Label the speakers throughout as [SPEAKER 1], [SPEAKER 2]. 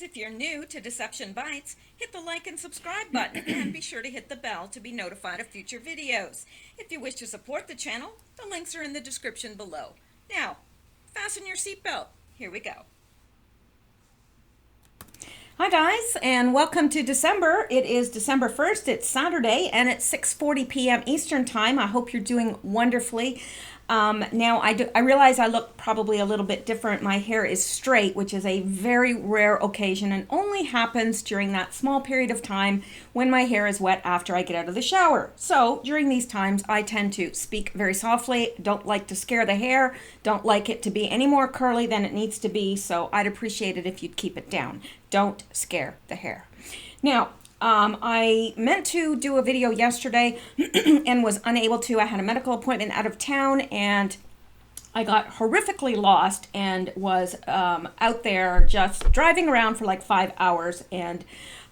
[SPEAKER 1] if you're new to Deception Bytes, hit the like and subscribe button and be sure to hit the bell to be notified of future videos. If you wish to support the channel, the links are in the description below. Now, fasten your seatbelt. Here we go. Hi guys, and welcome to December. It is December 1st, it's Saturday, and it's 6:40 p.m. Eastern Time. I hope you're doing wonderfully. Now, I realize I look probably a little bit different. My hair is straight, which is a very rare occasion and only happens during that small period of time when my hair is wet after I get out of the shower. So during these times, I tend to speak very softly, don't like to scare the hair, don't like it to be any more curly than it needs to be, so I'd appreciate it if you'd keep it down. Don't scare the hair. Now, I meant to do a video yesterday and was unable to. I had a medical appointment out of town and I got horrifically lost and was out there just driving around for like 5 hours and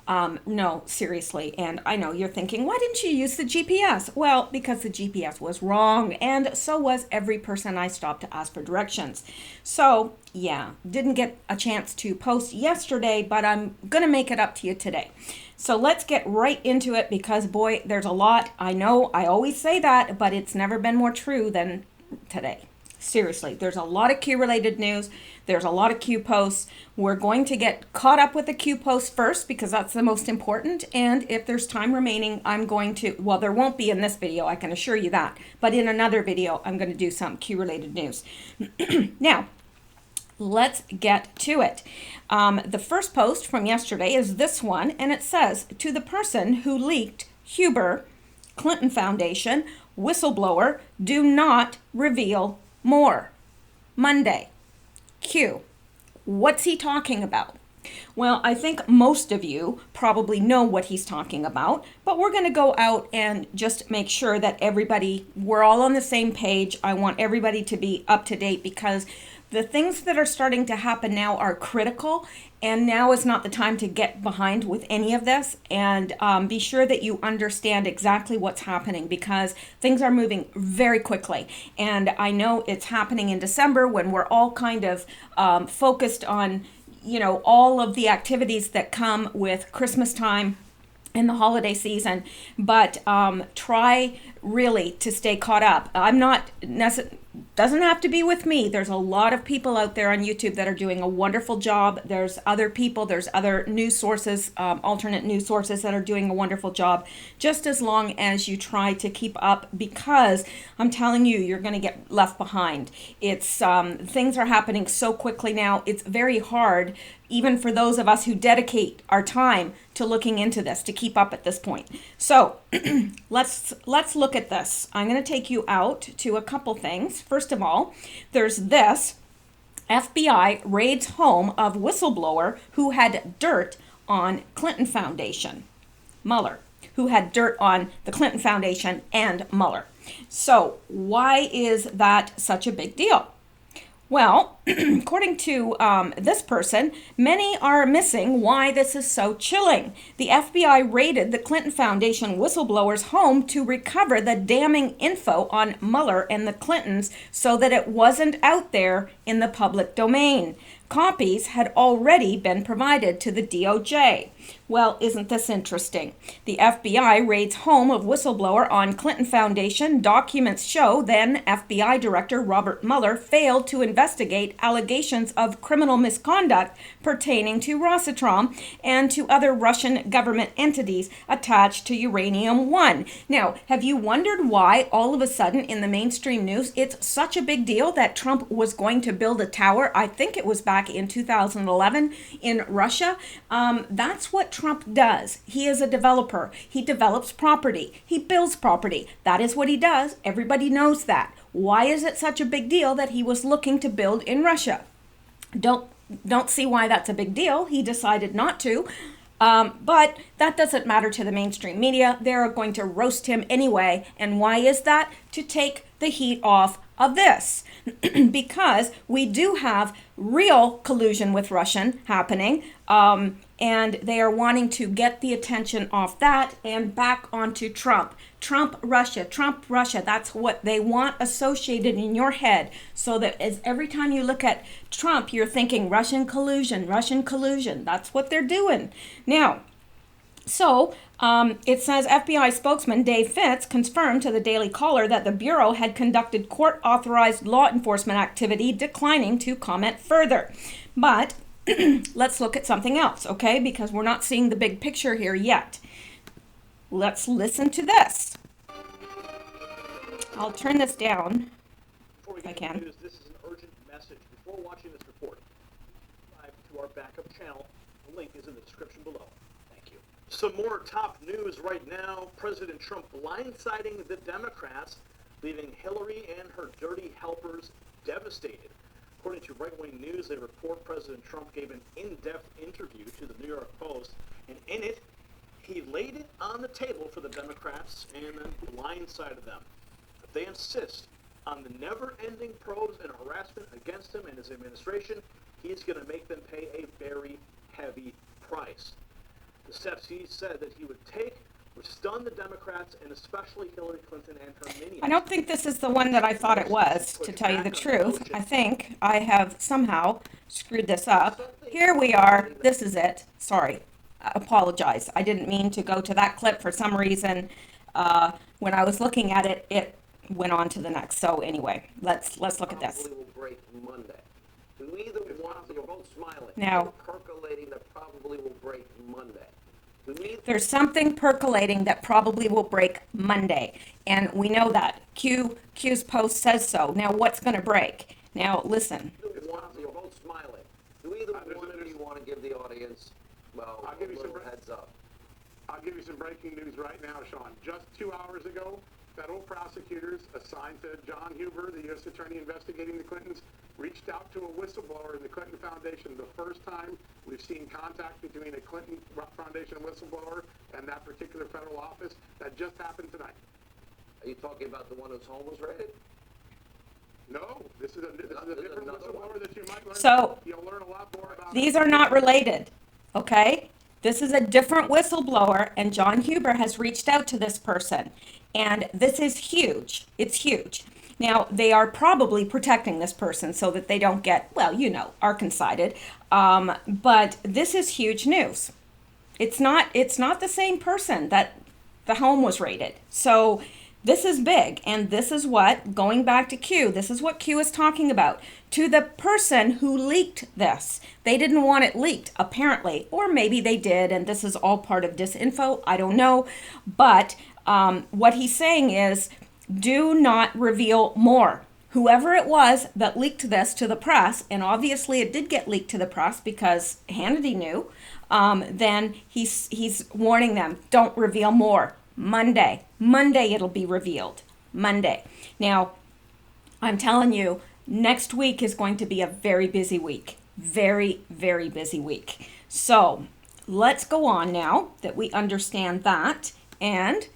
[SPEAKER 1] no, seriously. And I know you're thinking, why didn't you use the GPS? Well, because the GPS was wrong, and so was every person I stopped to ask for directions. So yeah, didn't get a chance to post yesterday, but I'm gonna make it up to you today. So let's get right into it because boy, there's a lot. I know I always say that, but it's never been more true than today. Seriously, there's a lot of Q related news. There's a lot of Q posts. We're going to get caught up with the Q posts first because that's the most important. And if there's time remaining, I'm going to, well, there won't be in this video, I can assure you that. But in another video, I'm going to do some Q related news. Now, let's get to it. The first post from yesterday is this one, and it says, to the person who leaked Huber, Clinton Foundation, whistleblower, do not reveal more. Monday. Q. What's he talking about? Well, I think most of you probably know what he's talking about, but we're going to go out and just make sure that we're all on the same page. I want everybody to be up to date because the things that are starting to happen now are critical, and now is not the time to get behind with any of this. And be sure that you understand exactly what's happening because things are moving very quickly. And I know it's happening in December when we're all kind of focused on, you know, all of the activities that come with Christmas time and the holiday season. But try really to stay caught up. Doesn't have to be with me. There's a lot of people out there on YouTube that are doing a wonderful job. There's other people, there's other news sources, alternate news sources that are doing a wonderful job, just as long as you try to keep up, because I'm telling you, you're going to get left behind. It's things are happening so quickly now. It's very hard, even for those of us who dedicate our time to looking into this, to keep up at this point. So let's look at this. I'm going to take you out to a couple things. First of all, there's this. FBI raids home of whistleblower who had dirt on Clinton Foundation. Mueller, who had dirt on the Clinton Foundation and Mueller. So why is that such a big deal? Well, according to this person, many are missing why this is so chilling. The FBI raided the Clinton Foundation whistleblower's home to recover the damning info on Mueller and the Clintons so that it wasn't out there in the public domain. Copies had already been provided to the DOJ. Well, isn't this interesting? The FBI raids home of whistleblower on Clinton Foundation. Documents show then FBI Director Robert Mueller failed to investigate allegations of criminal misconduct pertaining to Rosatom and to other Russian government entities attached to Uranium One. Now, have you wondered why all of a sudden in the mainstream news it's such a big deal that Trump was going to build a tower? I think it was back in 2011 in Russia. That's what Trump does. He is a developer. He develops property. He builds property. That is what he does. Everybody knows that. Why is it such a big deal that he was looking to build in Russia? Don't see why that's a big deal. He decided not to. But that doesn't matter to the mainstream media. They're going to roast him anyway. And why is that? To take the heat off of this because we do have real collusion with Russian happening, and they are wanting to get the attention off that and back onto Trump. Trump, Russia, that's what they want associated in your head, so that as every time you look at Trump, you're thinking Russian collusion. That's what they're doing. Now, so it says FBI spokesman Dave Fitz confirmed to the Daily Caller that the Bureau had conducted court-authorized law enforcement activity, declining to comment further. But let's look at something else, okay? Because we're not seeing the big picture here yet. Let's listen to this. I'll turn this down if I can.
[SPEAKER 2] News, this is an urgent message. Before watching this report, subscribe to our backup channel. The link is in the description below. Thank you. Some more top news right now. President Trump blindsiding the Democrats, leaving Hillary and her dirty helpers devastated. According to right-wing news, they report President Trump gave an in-depth interview to the New York Post, and in it, he laid it on the table for the Democrats and then blindsided them. If they insist on the never-ending probes and harassment against him and his administration, he's going to make them pay a very heavy price. The steps he said that he would take would stun the Democrats and especially Hillary Clinton and her minions.
[SPEAKER 1] I don't think this is the one that I thought it was, to tell you the truth. I think I have somehow screwed this up. Here we are. This is it. Sorry. I apologize. I didn't mean to go to that clip for some reason. When I was looking at it, it went on to the next. So anyway, let's look at this.
[SPEAKER 3] Will break Monday. Neither one of you are both smiling.
[SPEAKER 1] Now,
[SPEAKER 3] percolating that probably will break Monday.
[SPEAKER 1] There's something percolating that probably will break Monday, and we know that. Q's post says so. Now, what's going to break? Now, listen.
[SPEAKER 3] You're both smiling. Do either one of you want to give the audience, well,
[SPEAKER 4] I'll give you some
[SPEAKER 3] heads up?
[SPEAKER 4] I'll give you some breaking news right now, Sean. Just 2 hours ago, federal prosecutors assigned to John Huber, the U.S. attorney investigating the Clintons, reached out to a whistleblower in the Clinton Foundation. The first time we've seen contact between a Clinton Foundation whistleblower and that particular federal office. That just happened tonight.
[SPEAKER 3] Are you talking about the one whose home was raided?
[SPEAKER 4] No, this is a different whistleblower that you might learn.
[SPEAKER 1] So,
[SPEAKER 4] you'll learn a lot more about.
[SPEAKER 1] These are not related, okay? This is a different whistleblower, and John Huber has reached out to this person. And this is huge. It's huge. Now, they are probably protecting this person so that they don't get, well, you know, Arkansided. But this is huge news. It's not the same person that the home was raided. So this is big. And this is what, going back to Q, this is what Q is talking about. To the person who leaked this. They didn't want it leaked, apparently. Or maybe they did, and this is all part of disinfo. I don't know. But what he's saying is, do not reveal more. Whoever it was that leaked this to the press, and obviously it did get leaked to the press because Hannity knew, then he's warning them, don't reveal more. Monday it'll be revealed. Monday. Now, I'm telling you, next week is going to be a very busy week. Very, very busy week. So let's go on now that we understand that and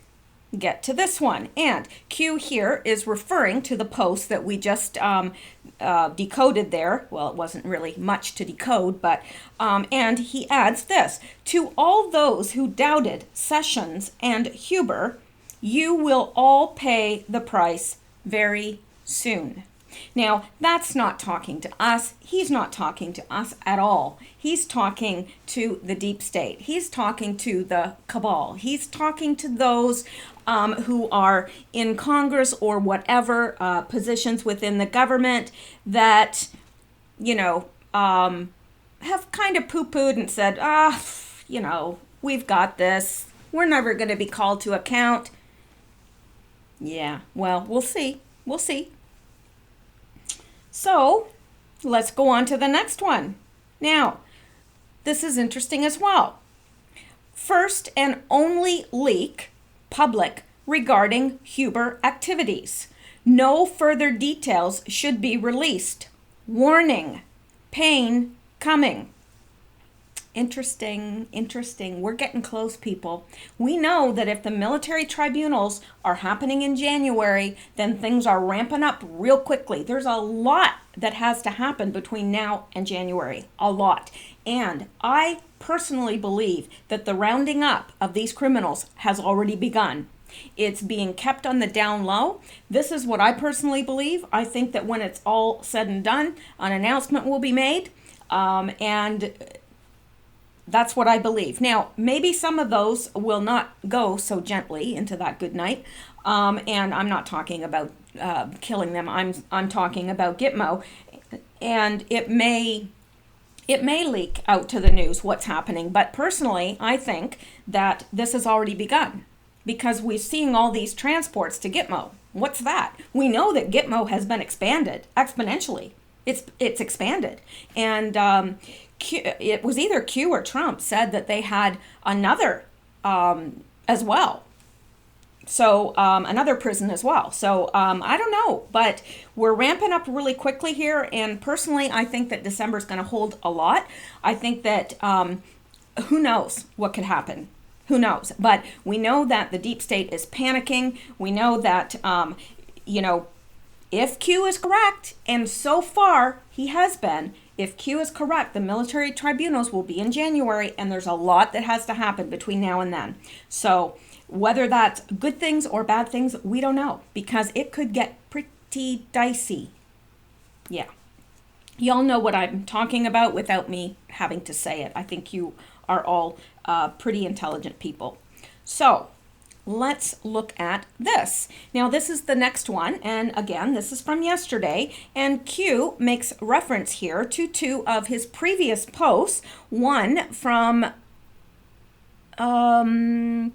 [SPEAKER 1] get to this one. And Q here is referring to the post that we just decoded there. Well, it wasn't really much to decode, but and he adds this: to all those who doubted Sessions and Huber, you will all pay the price very soon. Now, that's not talking to us. He's not talking to us at all. He's talking to the deep state. He's talking to the cabal. He's talking to those who are in Congress or whatever positions within the government that, you know, have kind of poo-pooed and said, you know, we've got this. We're never going to be called to account. Yeah, well, we'll see. We'll see. So let's go on to the next one. Now, this is interesting as well. First and only leak public regarding Huber activities. No further details should be released. Warning, pain coming. Interesting. We're getting close, people. We know that if the military tribunals are happening in January, then things are ramping up real quickly. There's a lot that has to happen between now and January. A lot. And I personally believe that the rounding up of these criminals has already begun. It's being kept on the down low. This is what I personally believe. I think that when it's all said and done, an announcement will be made. And that's what I believe. Now, maybe some of those will not go so gently into that good night. And I'm not talking about killing them. I'm talking about Gitmo. And it may leak out to the news what's happening. But personally, I think that this has already begun because we're seeing all these transports to Gitmo. What's that? We know that Gitmo has been expanded exponentially. It's expanded. And it was either Q or Trump said that they had another as well. So another prison as well. So I don't know, but we're ramping up really quickly here. And personally, I think that December is going to hold a lot. I think that who knows what could happen. Who knows? But we know that the deep state is panicking. We know that, if Q is correct, and so far he has been, if Q is correct, the military tribunals will be in January, and there's a lot that has to happen between now and then. So whether that's good things or bad things, we don't know, because it could get pretty dicey. Yeah. Y'all know what I'm talking about without me having to say it. I think you are all pretty intelligent people. So let's look at this. Now, this is the next one. And again, this is from yesterday. And Q makes reference here to two of his previous posts. One from, I'm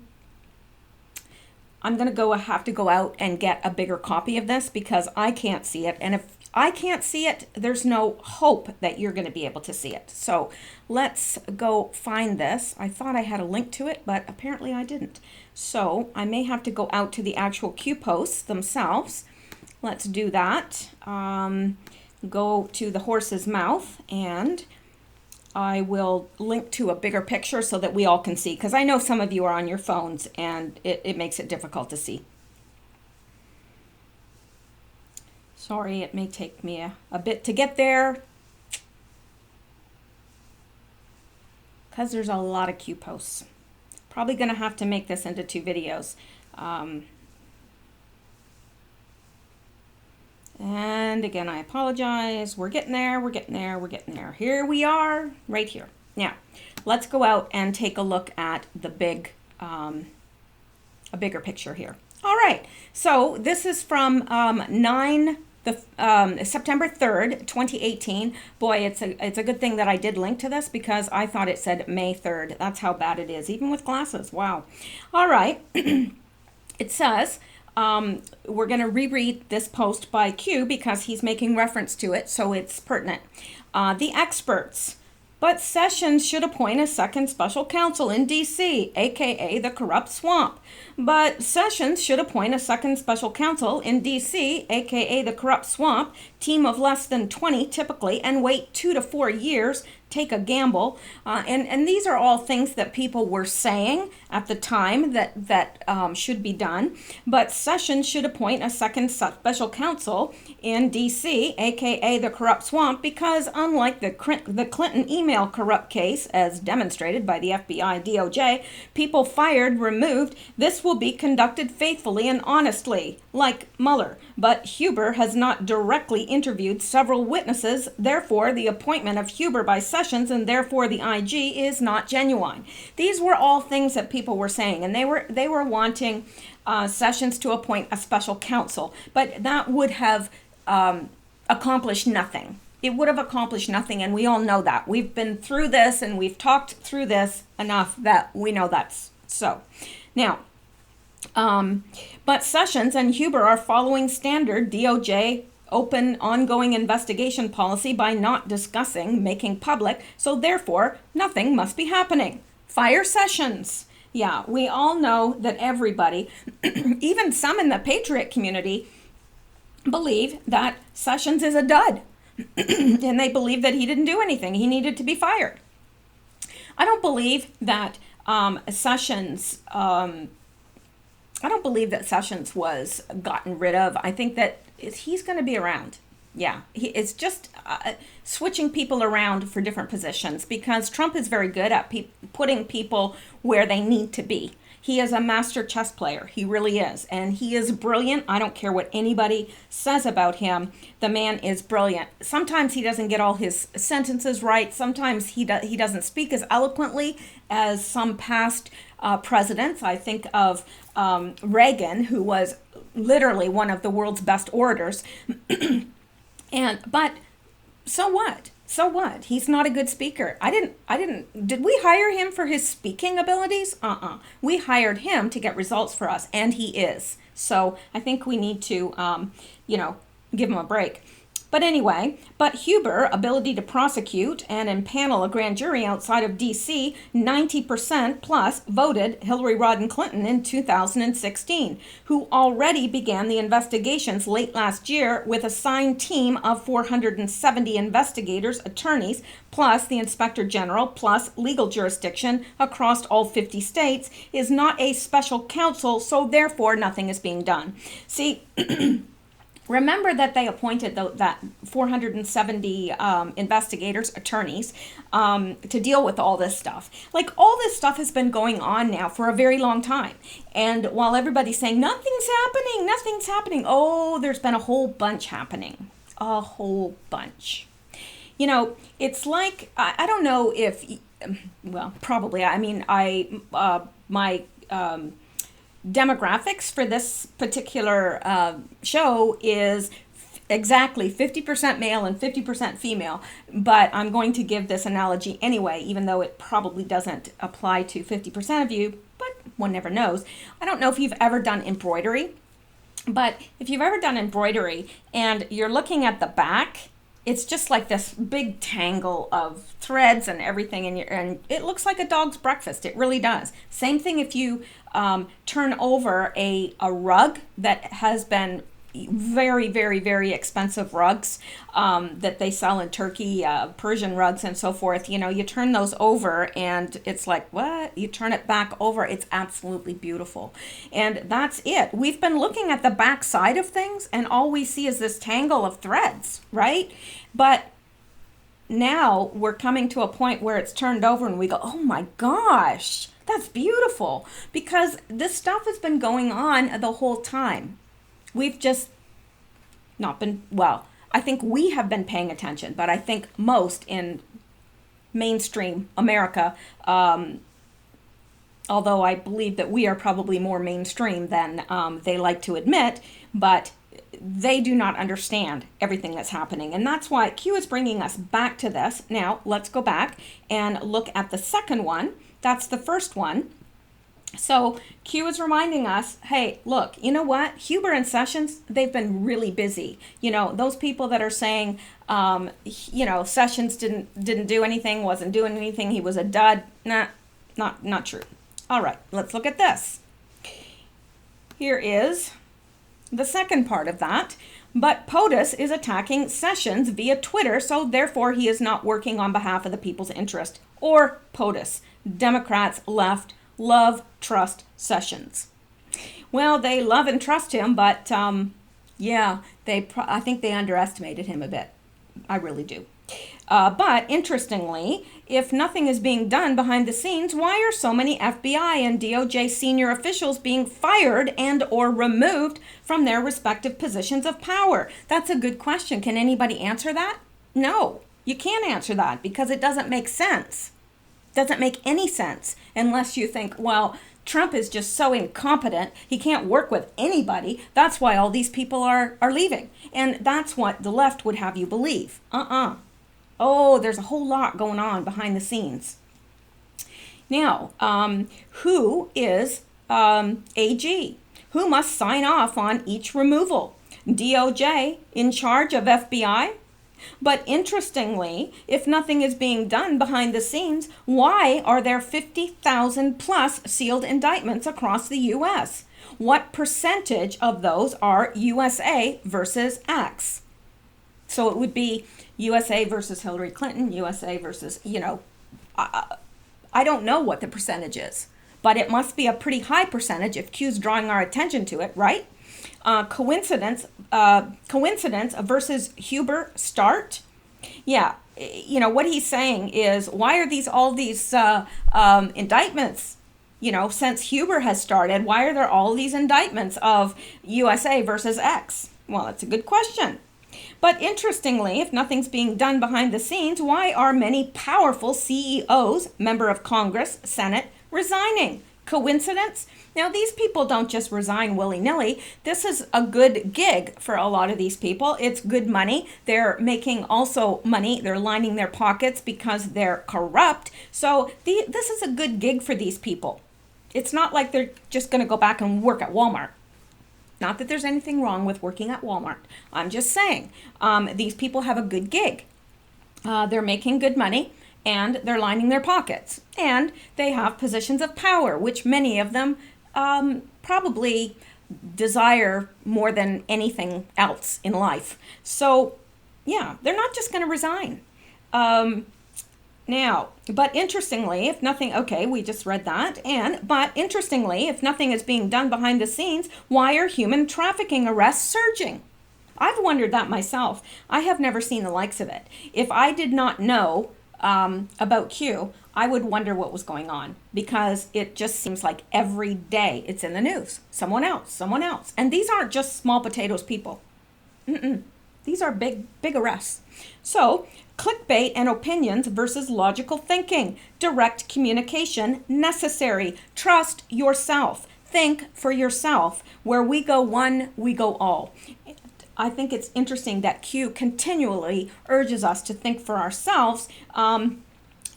[SPEAKER 1] going to have to go out and get a bigger copy of this because I can't see it. And if I can't see it, there's no hope that you're going to be able to see it. So let's go find this. I thought I had a link to it, but apparently I didn't. So I may have to go out to the actual Q posts themselves. Let's do that. Go to the horse's mouth, and I will link to a bigger picture so that we all can see, because I know some of you are on your phones and it makes it difficult to see. Sorry, it may take me a bit to get there because there's a lot of Q posts. Probably going to have to make this into 2 videos. And again, I apologize. We're getting there. Here we are, right here. Now, let's go out and take a look at the a bigger picture here. All right, so this is from September 3rd, 2018. Boy, it's a good thing that I did link to this because I thought it said May 3rd. That's how bad it is, even with glasses. Wow. All right. It says, we're going to reread this post by Q because he's making reference to it, so it's pertinent. The experts. But Sessions should appoint a second special counsel in D.C., a.k.a. the corrupt swamp. But Sessions should appoint a second special counsel in D.C., a.k.a. the corrupt swamp, team of less than 20 typically, and wait 2 to 4 years, take a gamble. And these are all things that people were saying at the time that should be done. But Sessions should appoint a second special counsel in D.C., a.k.a. the corrupt swamp, because unlike the Clinton email corrupt case, as demonstrated by the FBI DOJ, people fired, removed, this will be conducted faithfully and honestly, like Mueller. But Huber has not directly interviewed several witnesses, therefore the appointment of Huber by Sessions and therefore the IG is not genuine. These were all things that people were saying, and they were wanting Sessions to appoint a special counsel, but that would have accomplished nothing. It would have accomplished nothing, and we all know that. We've been through this, and we've talked through this enough that we know that's so. Now, but Sessions and Huber are following standard DOJ open ongoing investigation policy by not discussing, making public, so therefore nothing must be happening. Fire Sessions. Yeah, we all know that everybody, even some in the Patriot community, believe that Sessions is a dud. And they believe that he didn't do anything. He needed to be fired. I don't believe that Sessions. I don't believe that Sessions was gotten rid of. I think that he's going to be around. Yeah, it's just switching people around for different positions, because Trump is very good at putting people where they need to be. He is a master chess player. He really is. And he is brilliant. I don't care what anybody says about him. The man is brilliant. Sometimes he doesn't get all his sentences right. Sometimes he doesn't speak as eloquently as some past presidents. I think of Reagan, who was literally one of the world's best orators. But so what? So what? He's not a good speaker. Did we hire him for his speaking abilities? We hired him to get results for us, and he is. So I think we need to, give him a break. But anyway, Huber, ability to prosecute and impanel a grand jury outside of D.C., 90% plus voted Hillary Rodham Clinton in 2016, who already began the investigations late last year with a signed team of 470 investigators, attorneys, plus the inspector general, plus legal jurisdiction across all 50 states, is not a special counsel, so therefore nothing is being done. See, remember that they appointed that 470 investigators, attorneys, to deal with all this stuff. Like, all this stuff has been going on now for a very long time. And while everybody's saying, nothing's happening, oh, there's been a whole bunch happening. A whole bunch. It's like, I don't know if, well, probably, my demographics for this particular show is exactly 50% male and 50% female, but I'm going to give this analogy anyway, even though it probably doesn't apply to 50% of you, but one never knows. I don't know if you've ever done embroidery, but if you've ever done embroidery and you're looking at the back, it's just like this big tangle of threads and everything, and it looks like a dog's breakfast. It really does. Same thing if you turn over a rug that has been very, very, very expensive rugs that they sell in Turkey, Persian rugs and so forth. You turn those over and it's like, what? You turn it back over. It's absolutely beautiful. And that's it. We've been looking at the back side of things and all we see is this tangle of threads, right? But now we're coming to a point where it's turned over and we go, oh my gosh, that's beautiful. Because this stuff has been going on the whole time. We've just not been, well, I think we have been paying attention, but I think most in mainstream America, although I believe that we are probably more mainstream than they like to admit, but they do not understand everything that's happening. And that's why Q is bringing us back to this. Now, let's go back and look at the second one. That's the first one. So Q is reminding us, hey, look, you know what? Huber and Sessions, they've been really busy. Those people that are saying, Sessions didn't do anything, wasn't doing anything, he was a dud. Nah, not true. All right, let's look at this. Here is the second part of that. But POTUS is attacking Sessions via Twitter, so therefore he is not working on behalf of the people's interest. Or POTUS, Democrats, left, love, trust Sessions. Well, they love and trust him, but I think they underestimated him a bit. I really do. But interestingly, if nothing is being done behind the scenes, why are so many FBI and DOJ senior officials being fired and or removed from their respective positions of power? That's a good question. Can anybody answer that? No, you can't answer that because it doesn't make sense. Doesn't make any sense unless you think, well, Trump is just so incompetent, he can't work with anybody. That's why all these people are leaving. And that's what the left would have you believe. Oh, there's a whole lot going on behind the scenes. Now, who is AG? Who must sign off on each removal? DOJ in charge of FBI? But interestingly, if nothing is being done behind the scenes, why are there 50,000 plus sealed indictments across the U.S.? What percentage of those are USA versus X? So it would be USA versus Hillary Clinton, USA versus, I don't know what the percentage is, but it must be a pretty high percentage if Q's drawing our attention to it, right? Coincidence versus Huber start. Yeah, you know, what he's saying is, why are all these indictments? You know, since Huber has started, why are there all these indictments of USA versus X? Well, that's a good question. But interestingly, if nothing's being done behind the scenes, why are many powerful CEOs, member of Congress, Senate, resigning? Coincidence? Now, these people don't just resign willy-nilly. This is a good gig for a lot of these people. It's good money. They're making also money. They're lining their pockets because they're corrupt. So this is a good gig for these people. It's not like they're just going to go back and work at Walmart. Not that there's anything wrong with working at Walmart. I'm just saying these people have a good gig. They're making good money and they're lining their pockets. And they have positions of power, which many of them probably desire more than anything else in life. So, yeah, they're not just going to resign. Now, but interestingly, if nothing, okay, we just read that. But interestingly, if nothing is being done behind the scenes, why are human trafficking arrests surging? I've wondered that myself. I have never seen the likes of it. If I did not know about Q, I would wonder what was going on, because it just seems like every day it's in the news. Someone else. And these aren't just small potatoes people. These are big arrests. So, clickbait and opinions versus logical thinking. Direct communication necessary. Trust yourself. Think for yourself. Where we go one, we go all. I think it's interesting that Q continually urges us to think for ourselves, and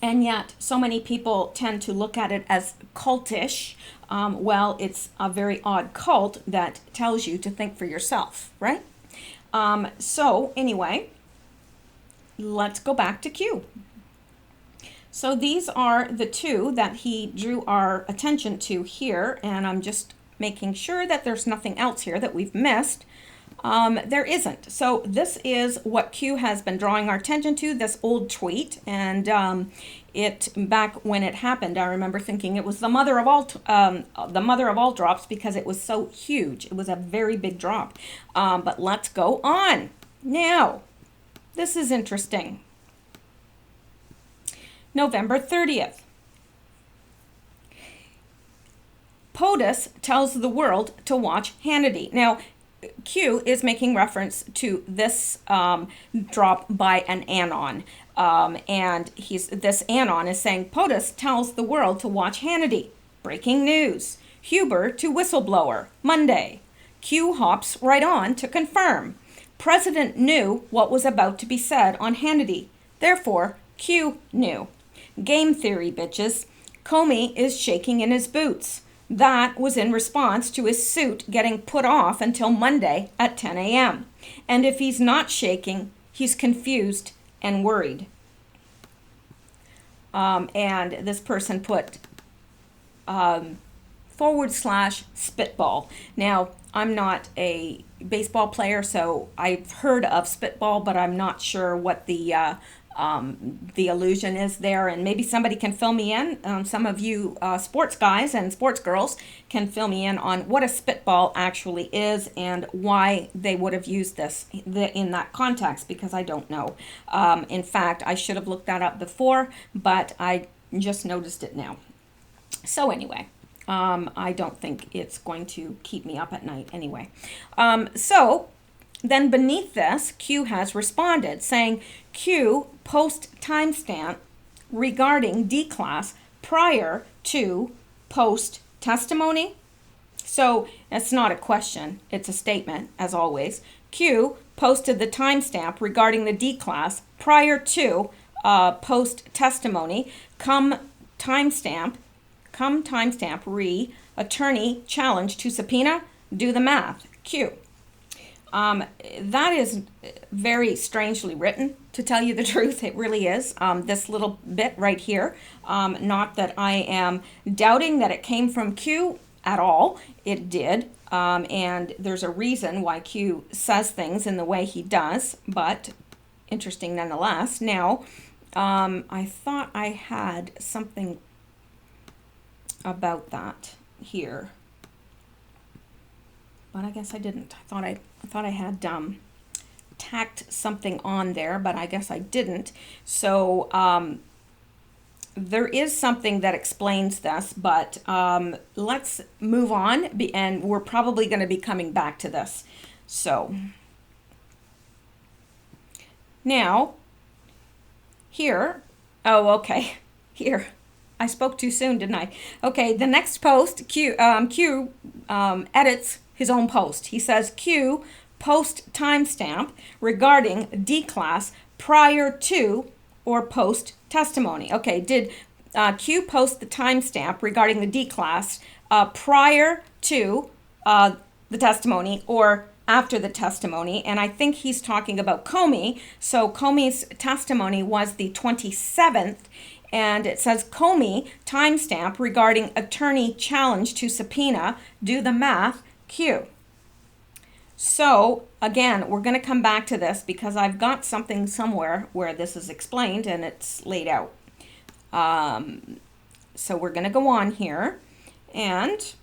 [SPEAKER 1] yet so many people tend to look at it as cultish. Well, it's a very odd cult that tells you to think for yourself, right? So anyway, let's go back to Q. So these are the two that he drew our attention to here, and I'm just making sure that there's nothing else here that we've missed. There isn't. So this is what Q has been drawing our attention to, this old tweet. And it, back when it happened, I remember thinking it was the mother of all drops, because it was so huge. It was a very big drop. But let's go on. Now, this is interesting. November 30th. POTUS tells the world to watch Hannity. Now, Q is making reference to this drop by an Anon. And this Anon is saying, POTUS tells the world to watch Hannity. Breaking news. Huber to whistleblower. Monday. Q hops right on to confirm. President knew what was about to be said on Hannity. Therefore, Q knew. Game theory, bitches. Comey is shaking in his boots. That was in response to his suit getting put off until Monday at 10 a.m. And if he's not shaking, he's confused and worried. And this person put /spitball. Now, I'm not a baseball player, so I've heard of spitball, but I'm not sure what the allusion is there, and maybe somebody can fill me in. Some of you sports guys and sports girls can fill me in on what a spitball actually is and why they would have used this in that context, because I don't know. In fact, I should have looked that up before, but I just noticed it now. So anyway, I don't think it's going to keep me up at night anyway. So then beneath this, Q has responded saying, Q post timestamp regarding D-class prior to post testimony. So it's not a question, it's a statement, as always. Q posted the timestamp regarding the D-class prior to post testimony. Come timestamp re attorney challenge to subpoena. Do the math. Q. That is very strangely written, to tell you the truth. It really is. This little bit right here, not that I am doubting that it came from Q at all. It did. And there's a reason why Q says things in the way he does, but interesting nonetheless. Now, I thought I had something about that here. But I guess I didn't. I thought I had tacked something on there, but I guess I didn't. So there is something that explains this, but let's move on, and we're probably going to be coming back to this. So now here, oh, okay, here. I spoke too soon, didn't I? Okay, the next post, Q edits his own post. He says, Q post timestamp regarding D-class prior to or post testimony. Okay, did Q post the timestamp regarding the D-class prior to the testimony or after the testimony? And I think he's talking about Comey. So Comey's testimony was the 27th. And it says Comey timestamp regarding attorney challenge to subpoena. Do the math, Q. So again, we're going to come back to this because I've got something somewhere where this is explained and it's laid out. So we're going to go on here and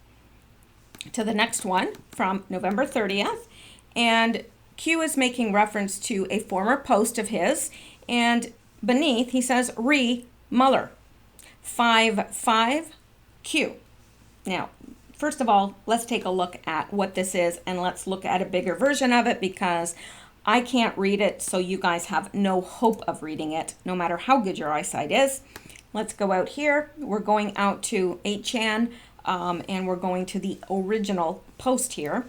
[SPEAKER 1] to the next one from November 30th. And Q is making reference to a former post of his. And beneath he says, Mueller, 5-5-Q. Now, first of all, let's take a look at what this is and let's look at a bigger version of it because I can't read it, so you guys have no hope of reading it, no matter how good your eyesight is. Let's go out here. We're going out to 8chan and we're going to the original post here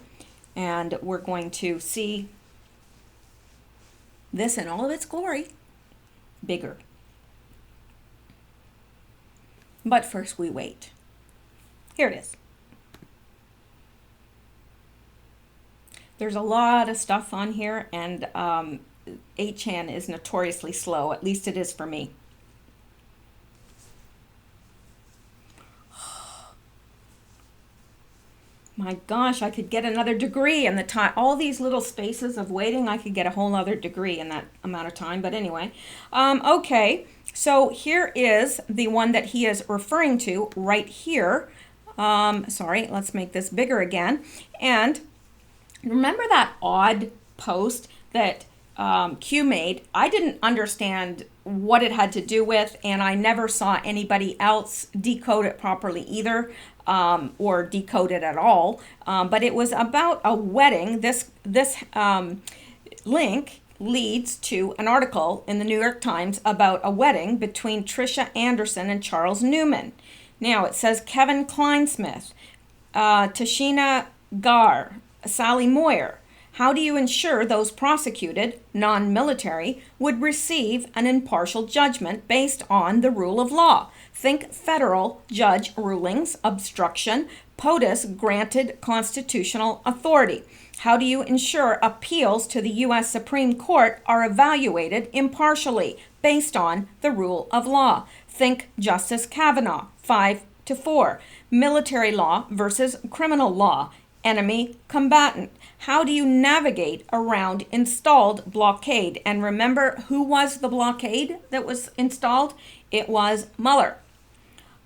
[SPEAKER 1] and we're going to see this in all of its glory, bigger. But first we wait. Here it is. There's a lot of stuff on here and 8chan is notoriously slow, at least it is for me. My gosh, I could get another degree in the time. All these little spaces of waiting, I could get a whole other degree in that amount of time. But anyway, okay. So here is the one that he is referring to right here. Sorry, let's make this bigger again. And remember that odd post that Q made? I didn't understand what it had to do with, and I never saw anybody else decode it properly either. Or decode it at all, but it was about a wedding. This link leads to an article in the New York Times about a wedding between Trisha Anderson and Charles Newman. Now it says Kevin Kleinsmith, Tashina Gar, Sally Moyer. How do you ensure those prosecuted, non-military, would receive an impartial judgment based on the rule of law? Think federal judge rulings, obstruction, POTUS granted constitutional authority. How do you ensure appeals to the U.S. Supreme Court are evaluated impartially based on the rule of law? Think Justice Kavanaugh, 5-4. Military law versus criminal law. Enemy combatant. How do you navigate around installed blockade? And remember, who was the blockade that was installed? It was Mueller.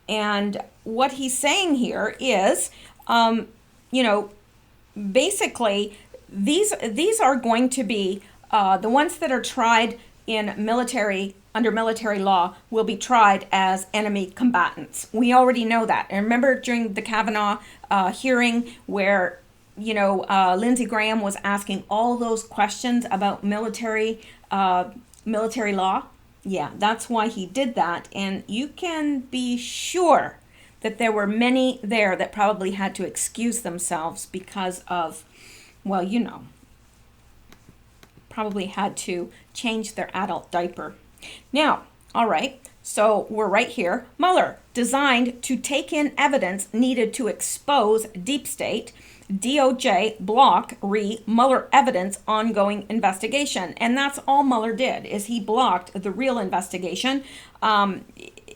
[SPEAKER 1] And what he's saying here is, basically, these are going to be the ones that are tried in under military law will be tried as enemy combatants. We already know that. And remember during the Kavanaugh hearing where, Lindsey Graham was asking all those questions about military law? Yeah, that's why he did that. And you can be sure that there were many there that probably had to excuse themselves because of, probably had to change their adult diaper. Now, all right, so we're right here. Mueller, designed to take in evidence needed to expose deep state. DOJ block Mueller evidence ongoing investigation. And that's all Mueller did, is he blocked the real investigation.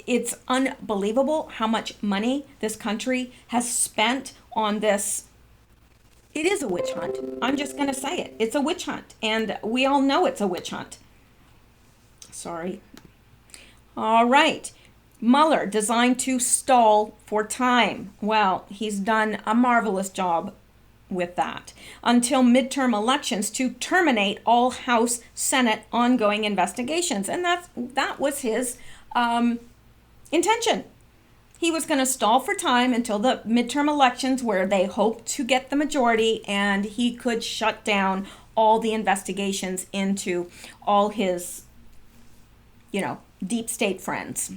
[SPEAKER 1] It's unbelievable how much money this country has spent on this. It is a witch hunt. I'm just going to say it. It's a witch hunt. And we all know it's a witch hunt. Sorry. All right. Mueller designed to stall for time. Well, he's done a marvelous job with that. Until midterm elections to terminate all House, Senate ongoing investigations. And that was his intention. He was going to stall for time until the midterm elections where they hoped to get the majority and he could shut down all the investigations into all his, deep state friends.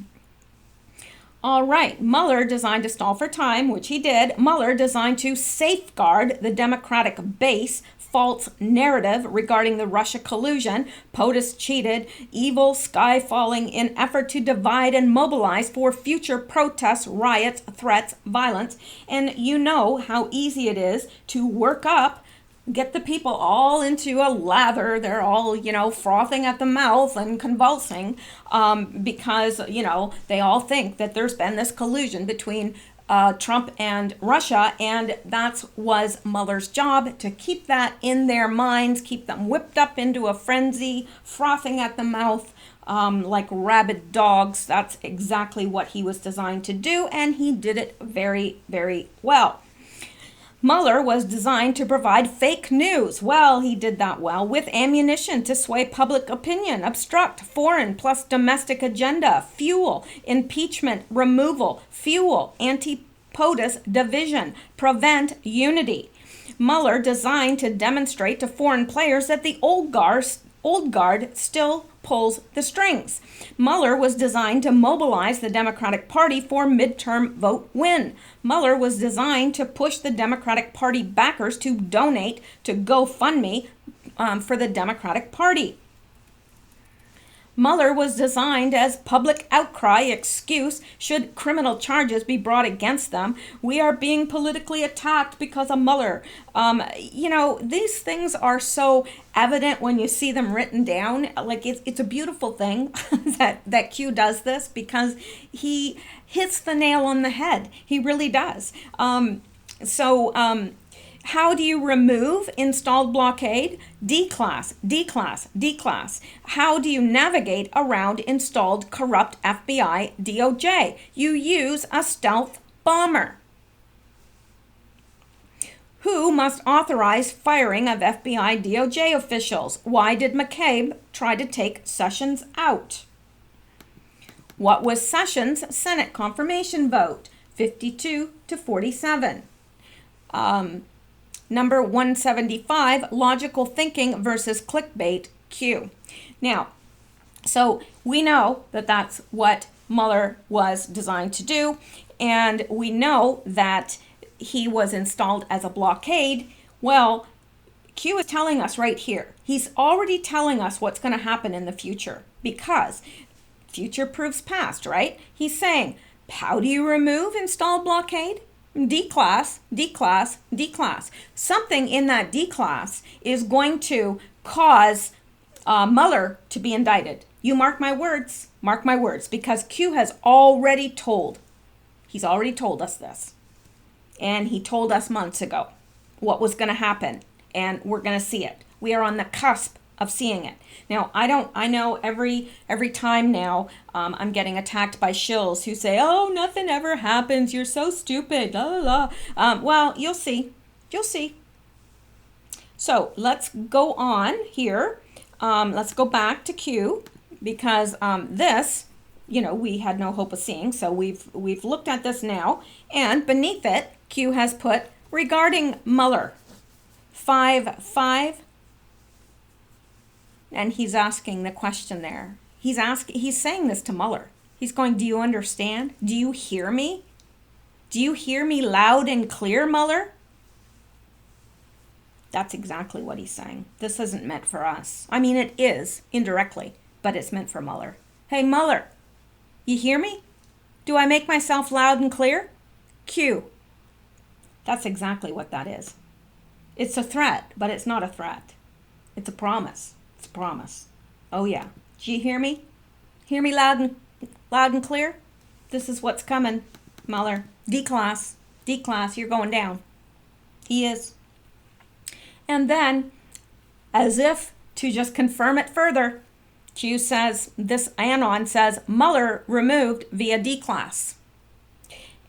[SPEAKER 1] All right, Mueller designed to stall for time, which he did. Mueller designed to safeguard the Democratic base false narrative regarding the Russia collusion, POTUS cheated, evil sky falling in effort to divide and mobilize for future protests, riots, threats, violence. And you know how easy it is to work up, get the people all into a lather. They're all, frothing at the mouth and convulsing because, they all think that there's been this collusion between Trump and Russia, and that was Mueller's job, to keep that in their minds, keep them whipped up into a frenzy, frothing at the mouth like rabid dogs. That's exactly what he was designed to do, and he did it very, very well. Mueller was designed to provide fake news. Well, he did that well, with ammunition to sway public opinion, obstruct foreign plus domestic agenda, fuel impeachment removal, fuel anti-POTUS division, prevent unity. Mueller designed to demonstrate to foreign players that the old guard still pulls the strings. Mueller was designed to mobilize the Democratic Party for midterm vote win. Mueller was designed to push the Democratic Party backers to donate to GoFundMe for the Democratic Party. Mueller was designed as public outcry excuse should criminal charges be brought against them. We are being politically attacked because of Mueller. These things are so evident when you see them written down. Like it's a beautiful thing that Q does this, because he hits the nail on the head. He really does. How do you remove installed blockade? D-class, D-class, D-class. How do you navigate around installed corrupt FBI DOJ? You use a stealth bomber. Who must authorize firing of FBI DOJ officials? Why did McCabe try to take Sessions out? What was Sessions' Senate confirmation vote? 52 to 47. Number 175, logical thinking versus clickbait, Q. Now, so we know that that's what Mueller was designed to do, and we know that he was installed as a blockade. Well, Q is telling us right here. He's already telling us what's going to happen in the future, because future proves past, right? He's saying, how do you remove installed blockade? D-class, D-class, D-class. Something in that D-class is going to cause Mueller to be indicted. You mark my words, because Q has already told us this. And he told us months ago what was going to happen, and we're going to see it. We are on the cusp of seeing it. Now, I know every time now I'm getting attacked by shills who say, oh, nothing ever happens, you're so stupid, la la la. Well, you'll see. So let's go on here. Let's go back to Q, because this, we had no hope of seeing. So we've looked at this now, and beneath it, Q has put regarding Mueller 5-5. And he's asking the question there. He's saying this to Mueller. He's going, do you understand? Do you hear me? Do you hear me loud and clear, Mueller? That's exactly what he's saying. This isn't meant for us. I mean, it is, indirectly, but it's meant for Mueller. Hey, Mueller, you hear me? Do I make myself loud and clear? Q. That's exactly what that is. It's a threat, but it's not a threat. It's a promise. Promise. Oh yeah. Do you hear me? Hear me loud and clear? This is what's coming, Mueller. D-class, you're going down. He is. And then, as if to just confirm it further, Q says, this Anon says, Mueller removed via D-class.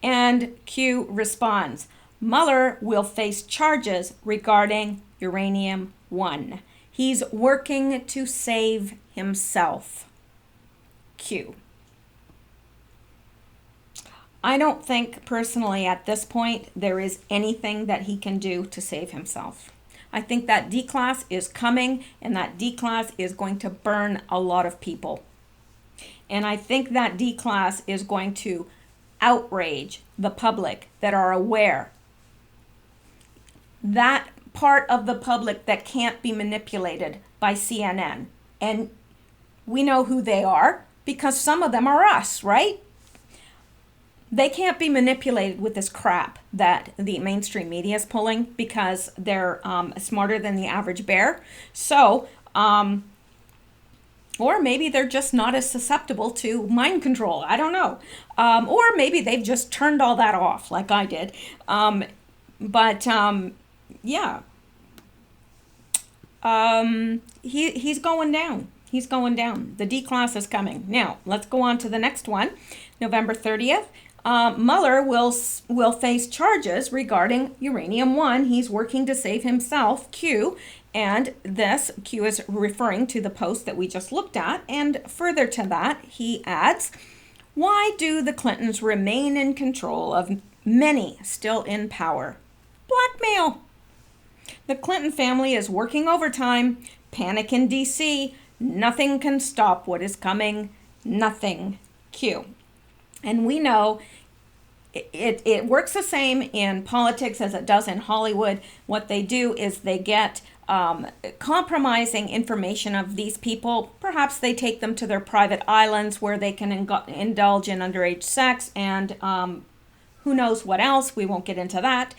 [SPEAKER 1] And Q responds, Mueller will face charges regarding uranium-1. He's working to save himself. Q. I don't think personally at this point there is anything that he can do to save himself. I think that D-class is coming, and that D-class is going to burn a lot of people. And I think that D-class is going to outrage the public that are aware. That part of the public that can't be manipulated by CNN. And we know who they are because some of them are us, right? They can't be manipulated with this crap that the mainstream media is pulling because they're smarter than the average bear. So, or maybe they're just not as susceptible to mind control. I don't know. Or maybe they've just turned all that off like I did. Yeah. He's going down. He's going down. The D-class is coming. Now, let's go on to the next one. November 30th. Mueller will face charges regarding uranium-1. He's working to save himself, Q. And this, Q is referring to the post that we just looked at. And further to that, he adds, why do the Clintons remain in control of many still in power? Blackmail. The Clinton family is working overtime. Panic in D.C. Nothing can stop what is coming. Nothing. Q. And we know it works the same in politics as it does in Hollywood. What they do is they get compromising information of these people. Perhaps they take them to their private islands where they can indulge in underage sex and who knows what else. We won't get into that.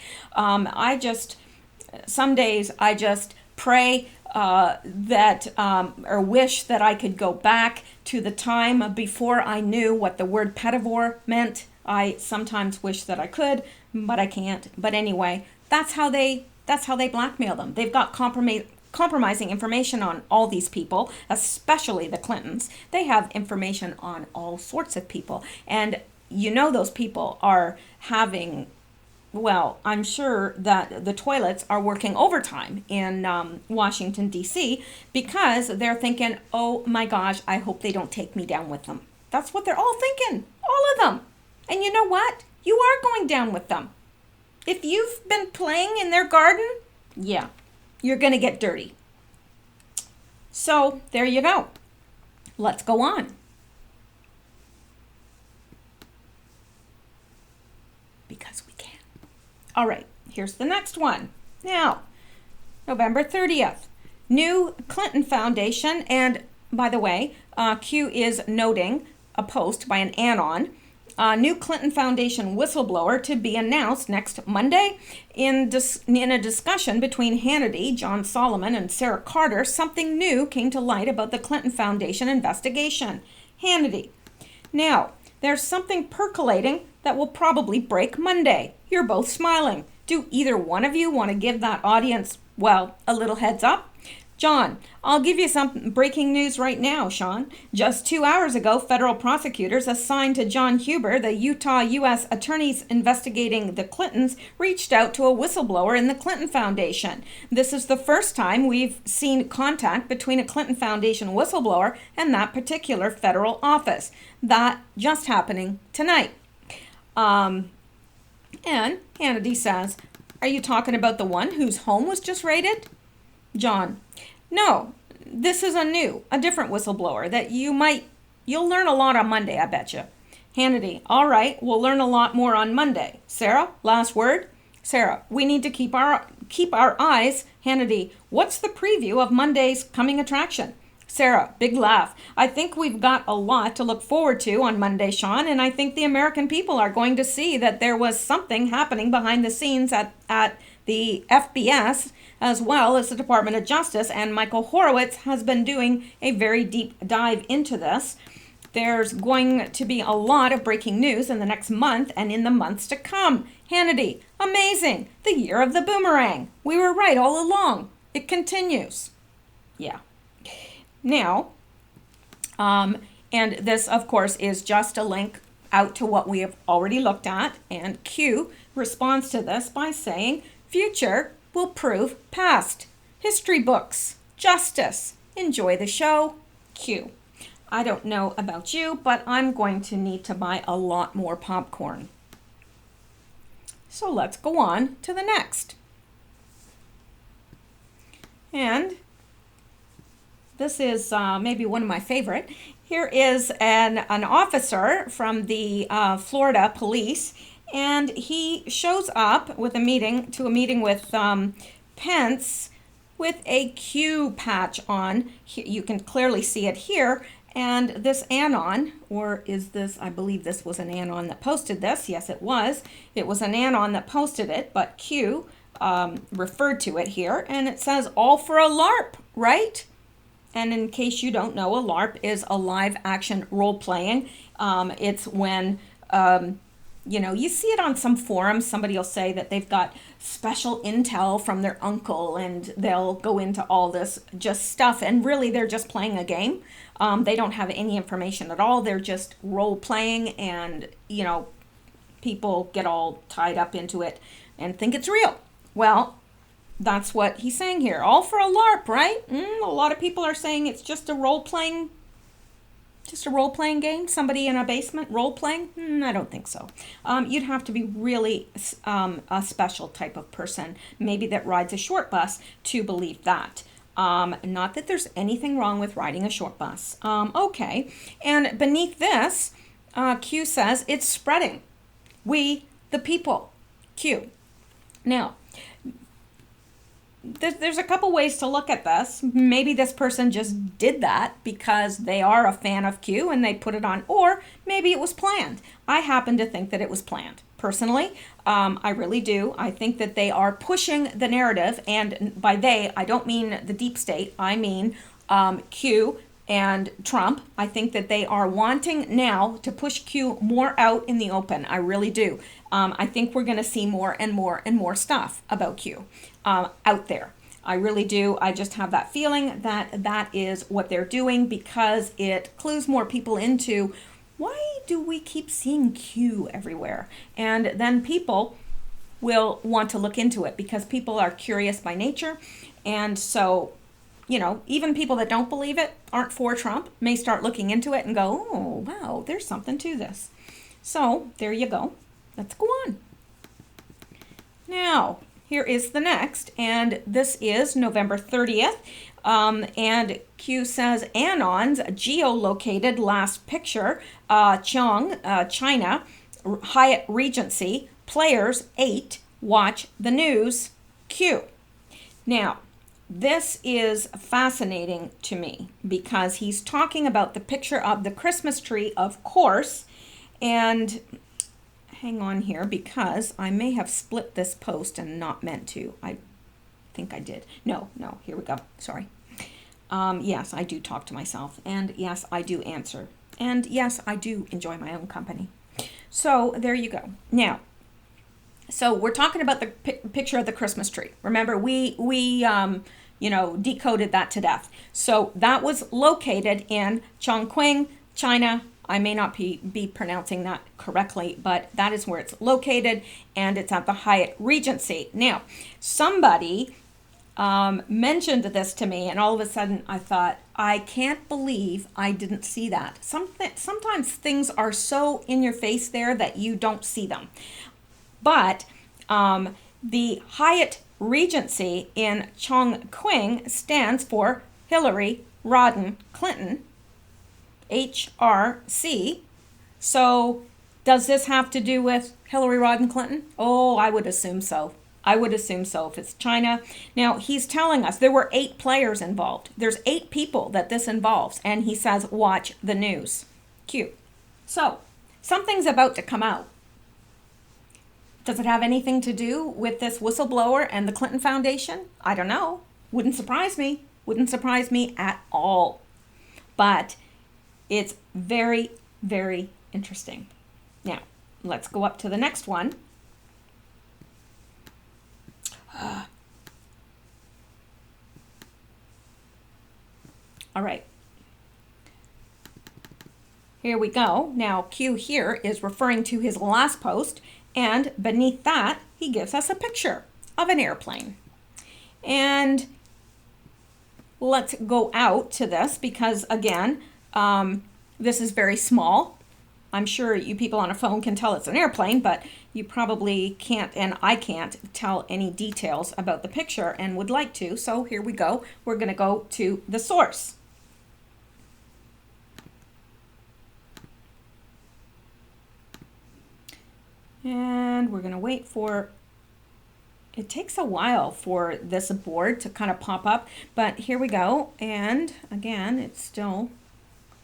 [SPEAKER 1] Some days I just pray or wish that I could go back to the time before I knew what the word pedivore meant. I sometimes wish that I could, but I can't. But anyway, that's how they blackmail them. They've got compromising information on all these people, especially the Clintons. They have information on all sorts of people. And you know those people are having, well, I'm sure that the toilets are working overtime in Washington, D.C. because they're thinking, oh my gosh, I hope they don't take me down with them. That's what they're all thinking, all of them. And you know what? You are going down with them. If you've been playing in their garden, yeah, you're going to get dirty. So there you go. Let's go on. Because we can. All right, here's the next one. Now, November 30th, new Clinton Foundation, and by the way, Q is noting a post by an Anon, new Clinton Foundation whistleblower to be announced next Monday. In a discussion between Hannity, John Solomon, and Sarah Carter, something new came to light about the Clinton Foundation investigation. Hannity. Now, there's something percolating that will probably break Monday. You're both smiling. Do either one of you want to give that audience, well, a little heads up? John, I'll give you some breaking news right now, Sean. Just 2 hours ago, federal prosecutors assigned to John Huber, the Utah U.S. attorneys investigating the Clintons, reached out to a whistleblower in the Clinton Foundation. This is the first time we've seen contact between a Clinton Foundation whistleblower and that particular federal office. That just happening tonight. And Hannity says, are you talking about the one whose home was just raided? John, no, this is a different whistleblower that you'll learn a lot on Monday, I bet you. Hannity, all right, we'll learn a lot more on Monday. Sarah, last word? Sarah, we need to keep our eyes. Hannity, what's the preview of Monday's coming attraction? Sarah, big laugh. I think we've got a lot to look forward to on Monday, Sean, and I think the American people are going to see that there was something happening behind the scenes at the FBS, as well as the Department of Justice, and Michael Horowitz has been doing a very deep dive into this. There's going to be a lot of breaking news in the next month and in the months to come. Hannity, amazing. The year of the boomerang. We were right all along. It continues. Yeah. Now, And this, of course, is just a link out to what we have already looked at. And Q responds to this by saying, future will prove past. History books, justice. Enjoy the show, Q. I don't know about you, but I'm going to need to buy a lot more popcorn. So let's go on to the next. And this is maybe one of my favorite. Here is an officer from the Florida police, and he shows up with a meeting with Pence with a Q patch on. You can clearly see it here. And this Anon, or is this, I believe this was an Anon that posted this. Yes, it was. It was an Anon that posted it, but Q referred to it here. And it says, all for a LARP, right? And in case you don't know, a LARP is a live action role playing. It's when, you see it on some forums. Somebody will say that they've got special intel from their uncle and they'll go into all this just stuff. And really, they're just playing a game. They don't have any information at all. They're just role playing and, people get all tied up into it and think it's real. Well, that's what he's saying here. All for a LARP, right? A lot of people are saying it's just a role-playing game. Somebody in a basement role-playing? I don't think so. You'd have to be really a special type of person, maybe that rides a short bus, to believe that. Not that there's anything wrong with riding a short bus. Okay. And beneath this, Q says, it's spreading. We, the people. Q. Now, there's a couple ways to look at this. Maybe this person just did that because they are a fan of Q and they put it on, or maybe it was planned. I happen to think that it was planned. Personally, I really do. I think that they are pushing the narrative, and by they, I don't mean the deep state. I mean Q and Trump. I think that they are wanting now to push Q more out in the open. I really do. I think we're going to see more and more and more stuff about Q out there. I really do. I just have that feeling that that is what they're doing because it clues more people into, why do we keep seeing Q everywhere? And then people will want to look into it because people are curious by nature. And so, even people that don't believe it, aren't for Trump, may start looking into it and go, oh, wow, there's something to this. So there you go. Let's go on. Now, here is the next, and this is November 30th. And Q says, Anon's geolocated last picture, China, Hyatt Regency, players 8, watch the news, Q. Now, this is fascinating to me because he's talking about the picture of the Christmas tree, of course, and hang on here because I may have split this post and not meant to. I think I did. No, here we go. Sorry. Yes, I do talk to myself, and yes, I do answer, and yes, I do enjoy my own company. So there you go. Now, so we're talking about the picture of the Christmas tree. Remember, we decoded that to death. So that was located in Chongqing, China. I may not be pronouncing that correctly, but that is where it's located, and it's at the Hyatt Regency. Now, somebody mentioned this to me, and all of a sudden I thought, I can't believe I didn't see that. Sometimes things are so in your face there that you don't see them. But the Hyatt Regency in Chongqing stands for Hillary Rodham Clinton, HRC. So does this have to do with Hillary Rodham Clinton? Oh, I would assume so. If it's China. Now, he's telling us there were 8 players involved. There's 8 people that this involves. And he says, watch the news. Cute. So, something's about to come out. Does it have anything to do with this whistleblower and the Clinton Foundation? I don't know. Wouldn't surprise me. Wouldn't surprise me at all. But it's very, very interesting. Now, let's go up to the next one. All right. Here we go. Now, Q here is referring to his last post, and beneath that, he gives us a picture of an airplane. And let's go out to this because, again, this is very small. I'm sure you people on a phone can tell it's an airplane, but you probably can't, and I can't tell any details about the picture and would like to. So here we go. We're going to go to the source. And we're going to wait for, it takes a while for this board to kind of pop up, but here we go. And again, it's still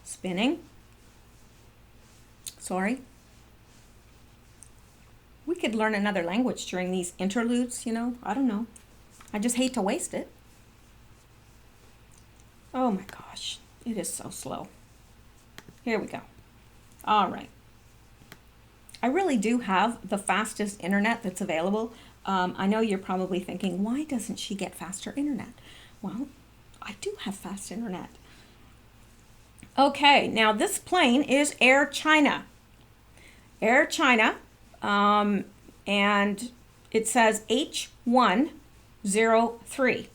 [SPEAKER 1] spinning. Sorry. We could learn another language during these interludes, you know, I don't know. I just hate to waste it. Oh my gosh, it is so slow. Here we go. All right. I really do have the fastest internet that's available. I know you're probably thinking, why doesn't she get faster internet? Well, I do have fast internet. Okay, now this plane is Air China. Air China, and it says H103.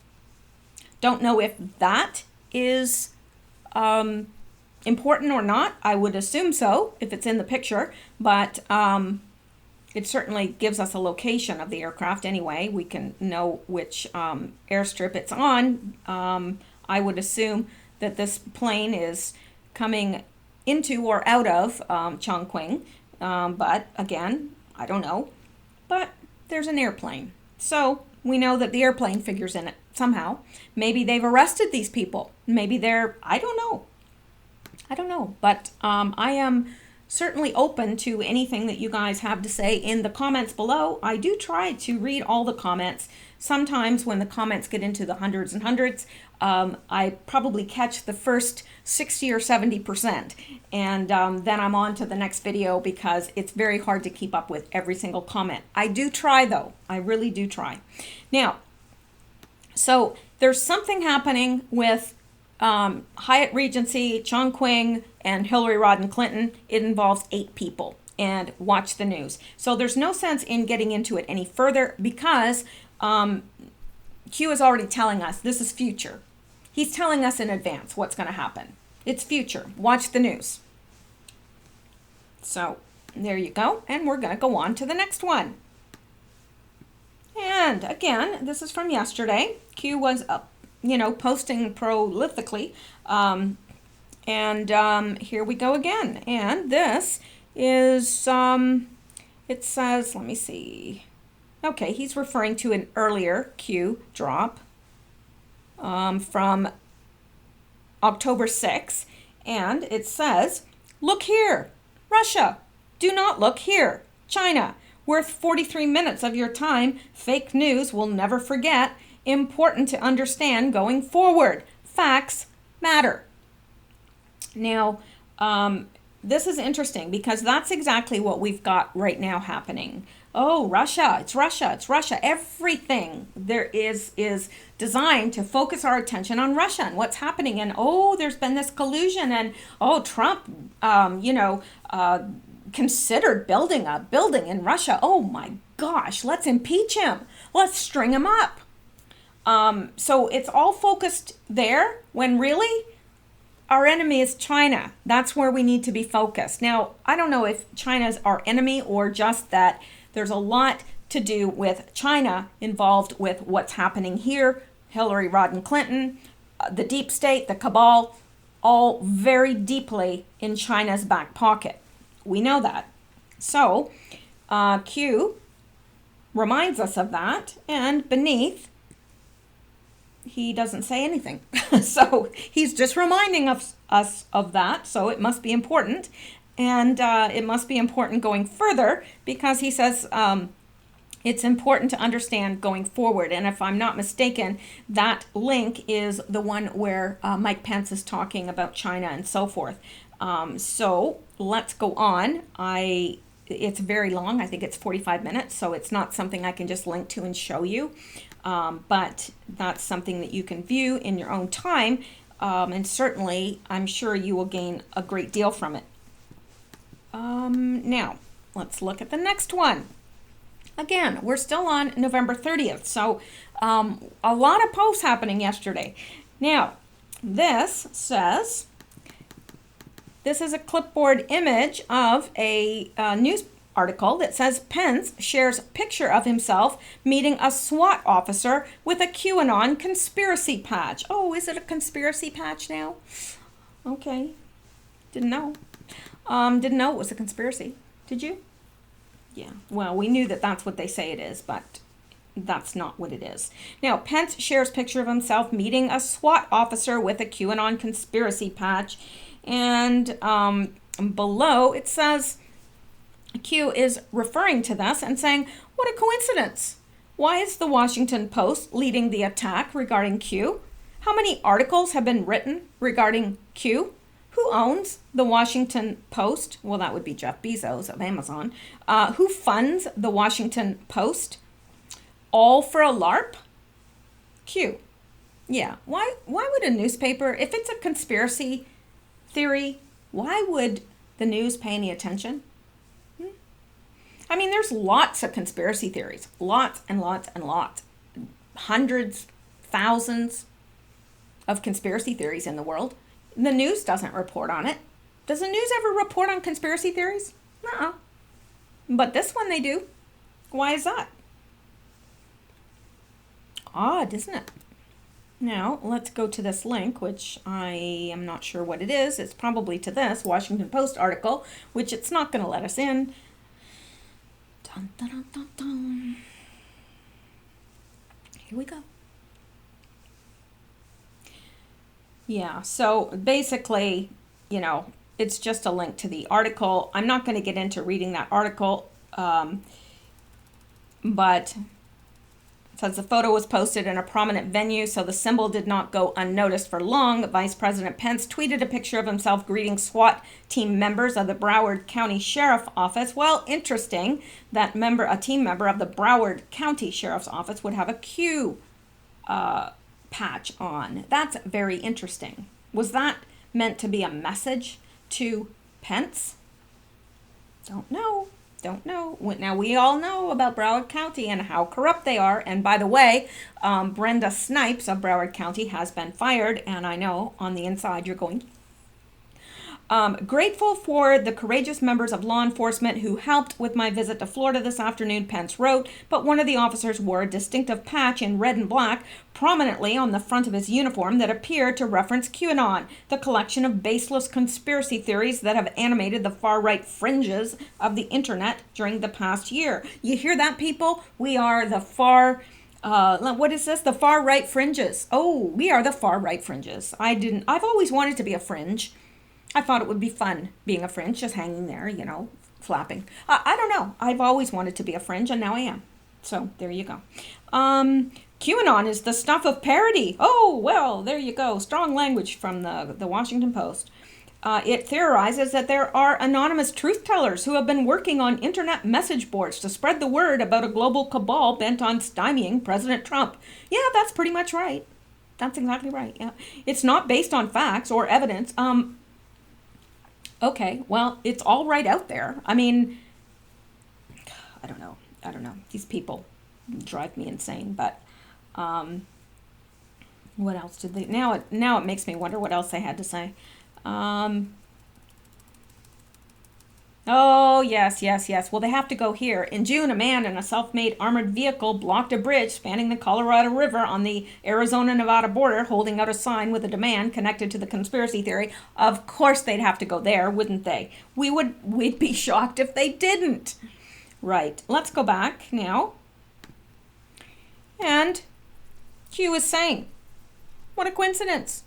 [SPEAKER 1] Don't know if that is important or not. I would assume so if it's in the picture, but it certainly gives us a location of the aircraft anyway. We can know which airstrip it's on. I would assume that this plane is coming into or out of Chongqing, but again, I don't know. But there's an airplane, so we know that the airplane figures in it somehow. Maybe they've arrested these people. Maybe they're, I don't know, but I am certainly open to anything that you guys have to say in the comments below. I do try to read all the comments. Sometimes when the comments get into the hundreds and hundreds, I probably catch the first 60 or 70%, and then I'm on to the next video because it's very hard to keep up with every single comment. I do try though, I really do try. Now, so there's something happening with Hyatt Regency, Chongqing, and Hillary Rodham Clinton. It involves 8 people, and watch the news. So there's no sense in getting into it any further because Q is already telling us this is future. He's telling us in advance what's going to happen. It's future. Watch the news. So there you go, and we're going to go on to the next one. And again, this is from yesterday. Q was posting prolifically, and here we go again. And this is, it says, let me see. Okay, he's referring to an earlier Q drop from October 6th, and it says, look here, Russia, do not look here, China, worth 43 minutes of your time, fake news will never forget, important to understand going forward, facts matter. Now, this is interesting because that's exactly what we've got right now happening. Oh, Russia, it's Russia, it's Russia. Everything there is designed to focus our attention on Russia and what's happening. And oh, there's been this collusion, and oh, Trump, considered building a building in Russia. Oh my gosh, let's impeach him. Let's string him up. So it's all focused there when really our enemy is China. That's where we need to be focused. Now, I don't know if China's our enemy or just that there's a lot to do with China involved with what's happening here. Hillary Rodham Clinton, the deep state, the cabal, all very deeply in China's back pocket. We know that. So Q reminds us of that, and beneath, he doesn't say anything. So he's just reminding us of that, so it must be important. And it must be important going further because he says it's important to understand going forward. And if I'm not mistaken, that link is the one where Mike Pence is talking about China and so forth. So let's go on. It's very long. I think it's 45 minutes, so it's not something I can just link to and show you. But that's something that you can view in your own time. And certainly, I'm sure you will gain a great deal from it. Now, let's look at the next one. Again, we're still on November 30th, so a lot of posts happening yesterday. Now, this says, this is a clipboard image of a news article that says Pence shares picture of himself meeting a SWAT officer with a QAnon conspiracy patch. Oh, is it a conspiracy patch now? Okay, didn't know. Didn't know it was a conspiracy. Did you? Yeah, well, we knew that that's what they say it is, but that's not what it is. Now, Pence shares picture of himself meeting a SWAT officer with a QAnon conspiracy patch. And below it says, Q is referring to this and saying, what a coincidence. Why is the Washington Post leading the attack regarding Q? How many articles have been written regarding Q? Who owns the Washington Post? Well, that would be Jeff Bezos of Amazon. Who funds the Washington Post? All for a LARP? Q. Yeah, why would a newspaper, if it's a conspiracy theory, why would the news pay any attention? I mean, there's lots of conspiracy theories. Lots and lots and lots. Hundreds, thousands of conspiracy theories in the world. The news doesn't report on it. Does the news ever report on conspiracy theories? No. But this one they do. Why is that? Odd, isn't it? Now, let's go to this link, which I am not sure what it is. It's probably to this Washington Post article, which it's not going to let us in. Dun, dun, dun, dun, dun. Here we go. Yeah, so basically, you know, it's just a link to the article. I'm not going to get into reading that article, but it says the photo was posted in a prominent venue, so the symbol did not go unnoticed for long. Vice President Pence tweeted a picture of himself greeting SWAT team members of the Broward County Sheriff Office. Well, interesting that a team member of the Broward County Sheriff's Office would have a Q patch on. That's very interesting. Was that meant to be a message to Pence? Don't know. Now, we all know about Broward County and how corrupt they are. And by the way, Brenda Snipes of Broward County has been fired. And I know on the inside you're going, grateful for the courageous members of law enforcement who helped with my visit to Florida this afternoon, Pence wrote, but one of the officers wore a distinctive patch in red and black prominently on the front of his uniform that appeared to reference QAnon, the collection of baseless conspiracy theories that have animated the far-right fringes of the internet during the past year. You hear that, people? We are the what is this? The far-right fringes. Oh, we are the far-right fringes. I've always wanted to be a fringe. I thought it would be fun being a fringe, just hanging there, you know, flapping. I don't know. I've always wanted to be a fringe, and now I am. So there you go. QAnon is the stuff of parody. Oh, well, there you go. Strong language from the Washington Post. It theorizes that there are anonymous truth tellers who have been working on internet message boards to spread the word about a global cabal bent on stymieing President Trump. Yeah, that's pretty much right. That's exactly right. Yeah, it's not based on facts or evidence. Okay, well, it's all right out there. I mean, I don't know. These people drive me insane, but what else did they... Now it makes me wonder what else they had to say. Oh, yes. Well, they have to go here. In June, a man in a self-made armored vehicle blocked a bridge spanning the Colorado River on the Arizona-Nevada border, holding out a sign with a demand connected to the conspiracy theory. Of course they'd have to go there, wouldn't they? We'd be shocked if they didn't. Right. Let's go back now. And Q is saying, what a coincidence.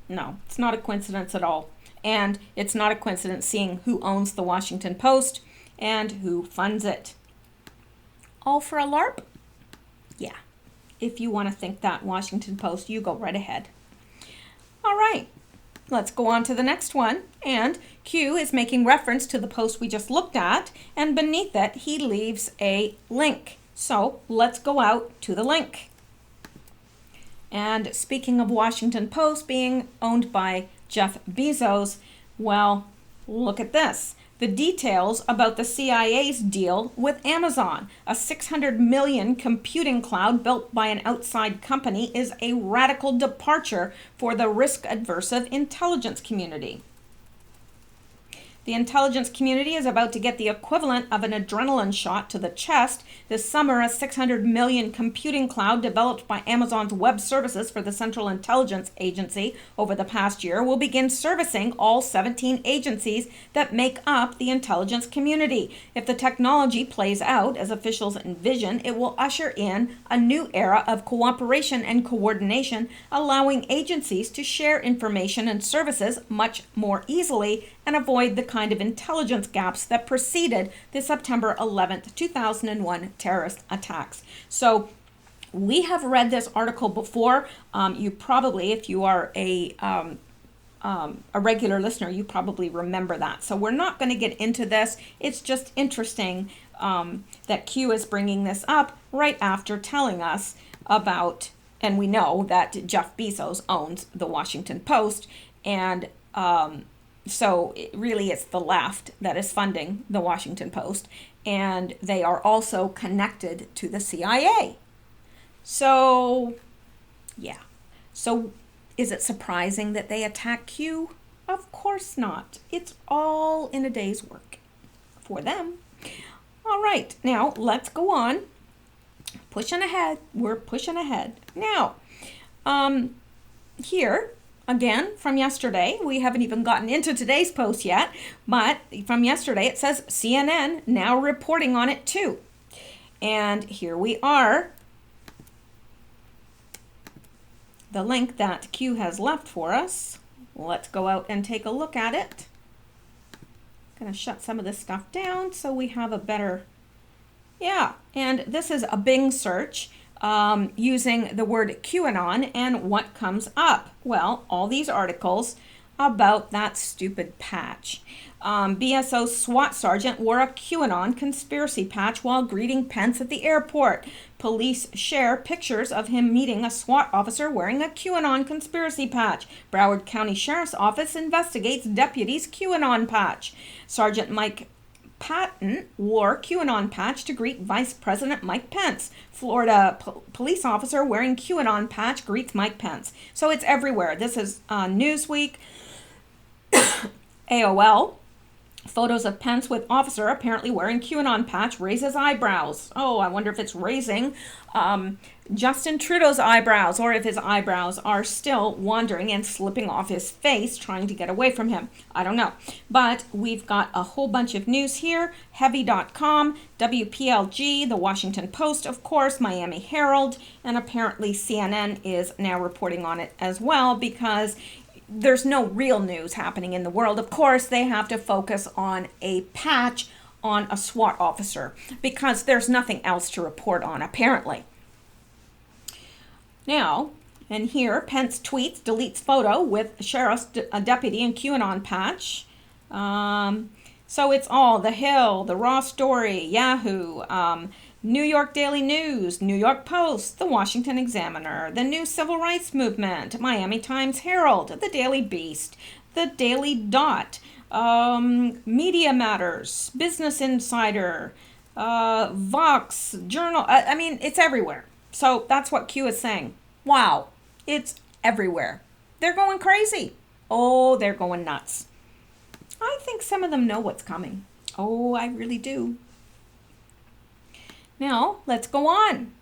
[SPEAKER 1] No, it's not a coincidence at all. And it's not a coincidence seeing who owns the Washington Post and who funds it. All for a LARP? Yeah. If you want to think that, Washington Post, you go right ahead. All right. Let's go on to the next one. And Q is making reference to the post we just looked at. And beneath it, he leaves a link. So let's go out to the link. And speaking of Washington Post being owned by Jeff Bezos, well, look at this. the details about the CIA's deal with Amazon. A 600 million computing cloud built by an outside company is a radical departure for the risk-averse intelligence community. The intelligence community is about to get the equivalent of an adrenaline shot to the chest. This summer, a 600 million computing cloud developed by Amazon's Web Services for the Central Intelligence Agency over the past year will begin servicing all 17 agencies that make up the intelligence community. If the technology plays out as officials envision, it will usher in a new era of cooperation and coordination, allowing agencies to share information and services much more easily and avoid the kind of intelligence gaps that preceded the September 11th, 2001 terrorist attacks. So we have read this article before. You probably, if you are a regular listener, you probably remember that. So we're not going to get into this. It's just interesting that Q is bringing this up right after telling us about, and we know that Jeff Bezos owns the Washington Post, and so it's the left that is funding the Washington Post, and they are also connected to the CIA. So, yeah. So, is it surprising that they attack Q? Of course not. It's all in a day's work for them. All right, now let's go on. Pushing ahead. We're pushing ahead. Now, here, again, from yesterday, we haven't even gotten into today's post yet, but from yesterday it says CNN now reporting on it too. And here we are. The link that Q has left for us. Let's go out and take a look at it. Gonna shut some of this stuff down so we have a better, and this is a Bing search. Using the word QAnon, and what comes up? Well, all these articles about that stupid patch. BSO SWAT sergeant wore a QAnon conspiracy patch while greeting Pence at the airport. Police share pictures of him meeting a SWAT officer wearing a QAnon conspiracy patch. Broward County Sheriff's Office investigates deputy's QAnon patch. Sergeant Mike Patton wore QAnon patch to greet Vice President Mike Pence. Florida police officer wearing QAnon patch greets Mike Pence. So it's everywhere. This is Newsweek, AOL. Photos of Pence with officer apparently wearing QAnon patch raises eyebrows. Oh, I wonder if it's raising Justin Trudeau's eyebrows, or if his eyebrows are still wandering and slipping off his face, trying to get away from him. I don't know. But we've got a whole bunch of news here. Heavy.com, WPLG, The Washington Post, of course, Miami Herald, and apparently CNN is now reporting on it as well, because there's no real news happening in the world. Of course, they have to focus on a patch on a SWAT officer because there's nothing else to report on, apparently. Now, and here, Pence tweets, deletes photo with sheriff's deputy and QAnon patch. So it's all The Hill, The Raw Story, Yahoo, New York Daily News, New York Post, The Washington Examiner, The New Civil Rights Movement, Miami Times Herald, The Daily Beast, The Daily Dot, Media Matters, Business Insider, Vox, Journal. I mean, it's everywhere. So that's what Q is saying. Wow, it's everywhere. They're going crazy. Oh, they're going nuts. I think some of them know what's coming. Oh, I really do. Now, let's go on.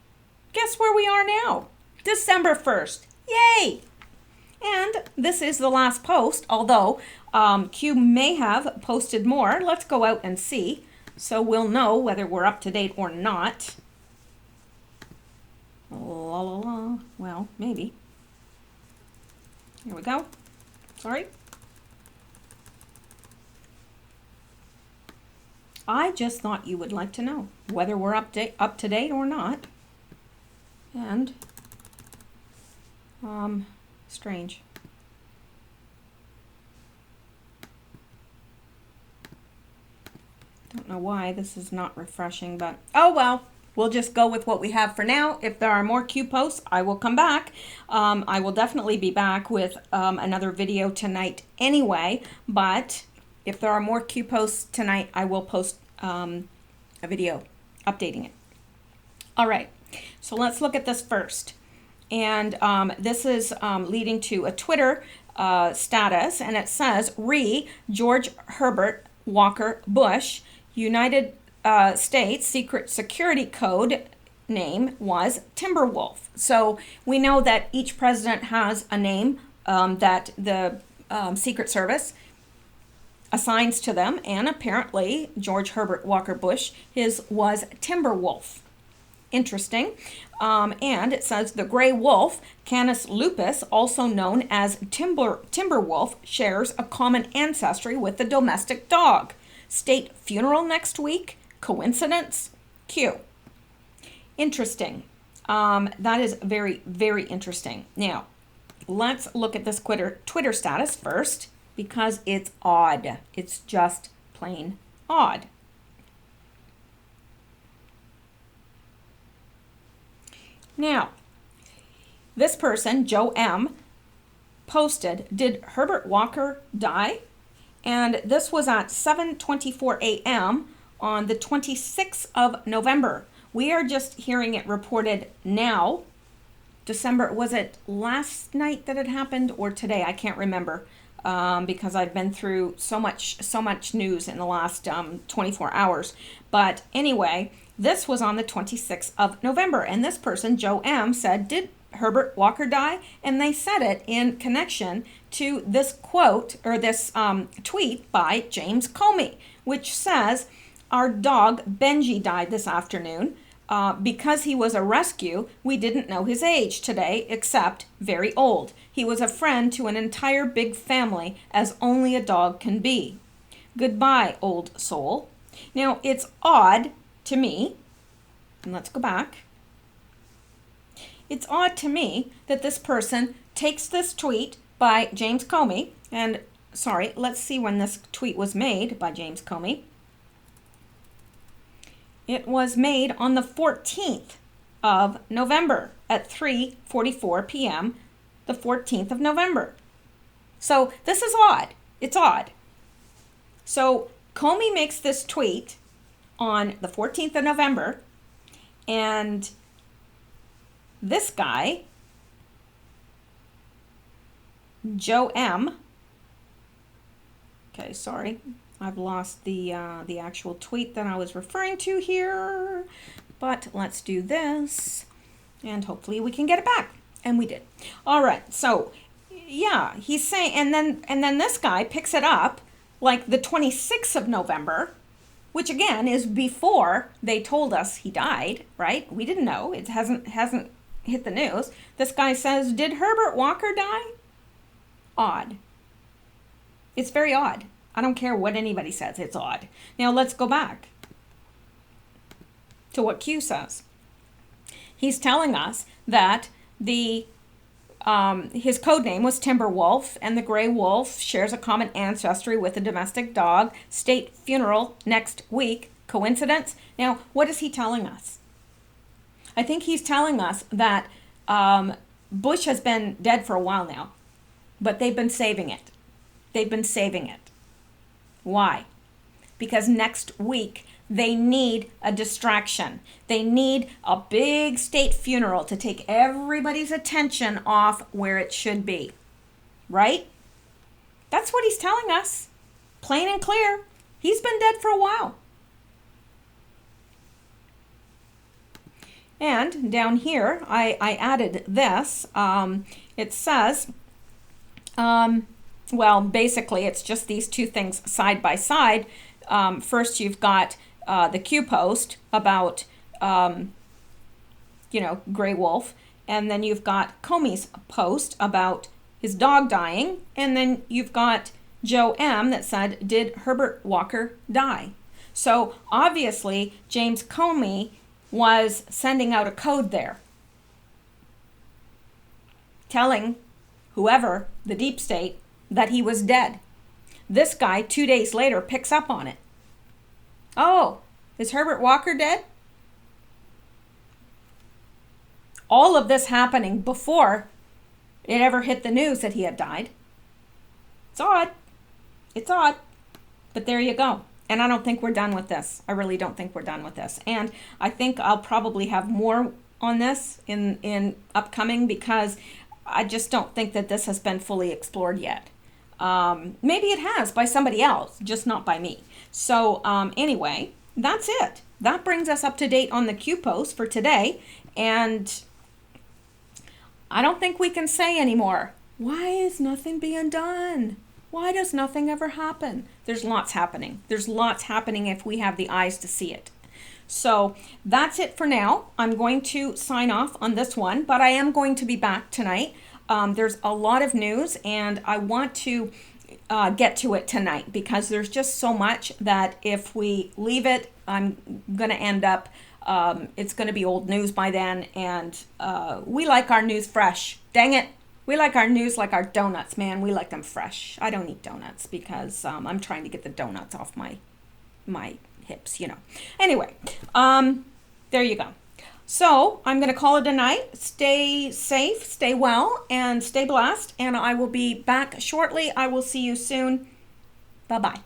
[SPEAKER 1] Guess where we are now? December 1st. Yay! And this is the last post, although Q may have posted more. Let's go out and see, so we'll know whether we're up to date or not. La la la. Well, maybe. Here we go. Sorry. I just thought you would like to know whether we're up to date or not. And strange. Don't know why this is not refreshing, but oh well. We'll just go with what we have for now. If there are more Q posts, I will come back. I will definitely be back with another video tonight anyway, but if there are more Q posts tonight, I will post a video updating it. All right, so let's look at this first. And this is leading to a Twitter status, and it says, George Herbert Walker Bush, United States Secret Security Code name was Timberwolf. So we know that each president has a name that the Secret Service assigns to them, and apparently George Herbert Walker Bush, his was Timberwolf. Interesting. And it says the gray wolf, Canis lupus, also known as Timberwolf, shares a common ancestry with the domestic dog. State funeral next week? Coincidence? Q. Interesting. That is very, very interesting. Now, let's look at this Twitter status first, because it's odd. It's just plain odd. Now, this person, Joe M., posted, did Herbert Walker die? And this was at 7:24 a.m. on the 26th of November. We are just hearing it reported now. December, was it last night that it happened or today? I can't remember because I've been through so much news in the last 24 hours. But anyway, this was on the 26th of November, and this person, Joe M., said, did Herbert Walker die? And they said it in connection to this quote, or this tweet by James Comey, which says, our dog Benji died this afternoon. Because he was a rescue, we didn't know his age today, except very old. He was a friend to an entire big family, as only a dog can be. Goodbye, old soul. Now, it's odd to me, and let's go back. It's odd to me that this person takes this tweet by James Comey, and sorry, let's see when this tweet was made by James Comey. It was made on the 14th of November at 3:44 p.m., the 14th of November. So this is odd. It's odd. So Comey makes this tweet on the 14th of November, and this guy, Joe M. Okay, sorry. I've lost the actual tweet that I was referring to here, but let's do this, and hopefully we can get it back. And we did. All right. So, yeah, he's saying, and then this guy picks it up like the 26th of November, which again is before they told us he died, right? We didn't know. It hasn't hit the news. This guy says, "Did Herbert Walker die?" Odd. It's very odd. I don't care what anybody says. It's odd. Now let's go back to what Q says. He's telling us that his code name was Timberwolf, and the gray wolf shares a common ancestry with a domestic dog. State funeral next week. Coincidence? Now, what is he telling us? I think he's telling us that Bush has been dead for a while now, but they've been saving it. They've been saving it. Why? Because next week they need a distraction. They need a big state funeral to take everybody's attention off where it should be. Right? That's what he's telling us. Plain and clear. He's been dead for a while. And down here, I added this. It says, well, basically, it's just these two things side by side. First, you've got the Q post about, Gray Wolf. And then you've got Comey's post about his dog dying. And then you've got Joe M. that said, did Herbert Walker die? So, obviously, James Comey was sending out a code there, telling whoever, the deep state, that he was dead. This guy, 2 days later, picks up on it. Oh, is Herbert Walker dead? All of this happening before it ever hit the news that he had died. It's odd. It's odd. But there you go. And I don't think we're done with this. I really don't think we're done with this. And I think I'll probably have more on this in upcoming, because I just don't think that this has been fully explored yet. Maybe it has by somebody else, just not by me. So anyway, that's it. That brings us up to date on the Q post for today. And I don't think we can say anymore, why is nothing being done? Why does nothing ever happen? There's lots happening. There's lots happening if we have the eyes to see it. So that's it for now. I'm going to sign off on this one, but I am going to be back tonight. There's a lot of news, and I want to get to it tonight, because there's just so much that if we leave it, I'm going to end up, it's going to be old news by then, and we like our news fresh. Dang it. We like our news like our donuts, man. We like them fresh. I don't eat donuts because I'm trying to get the donuts off my hips, you know. Anyway, there you go. So I'm going to call it a night. Stay safe, stay well, and stay blessed. And I will be back shortly. I will see you soon. Bye-bye.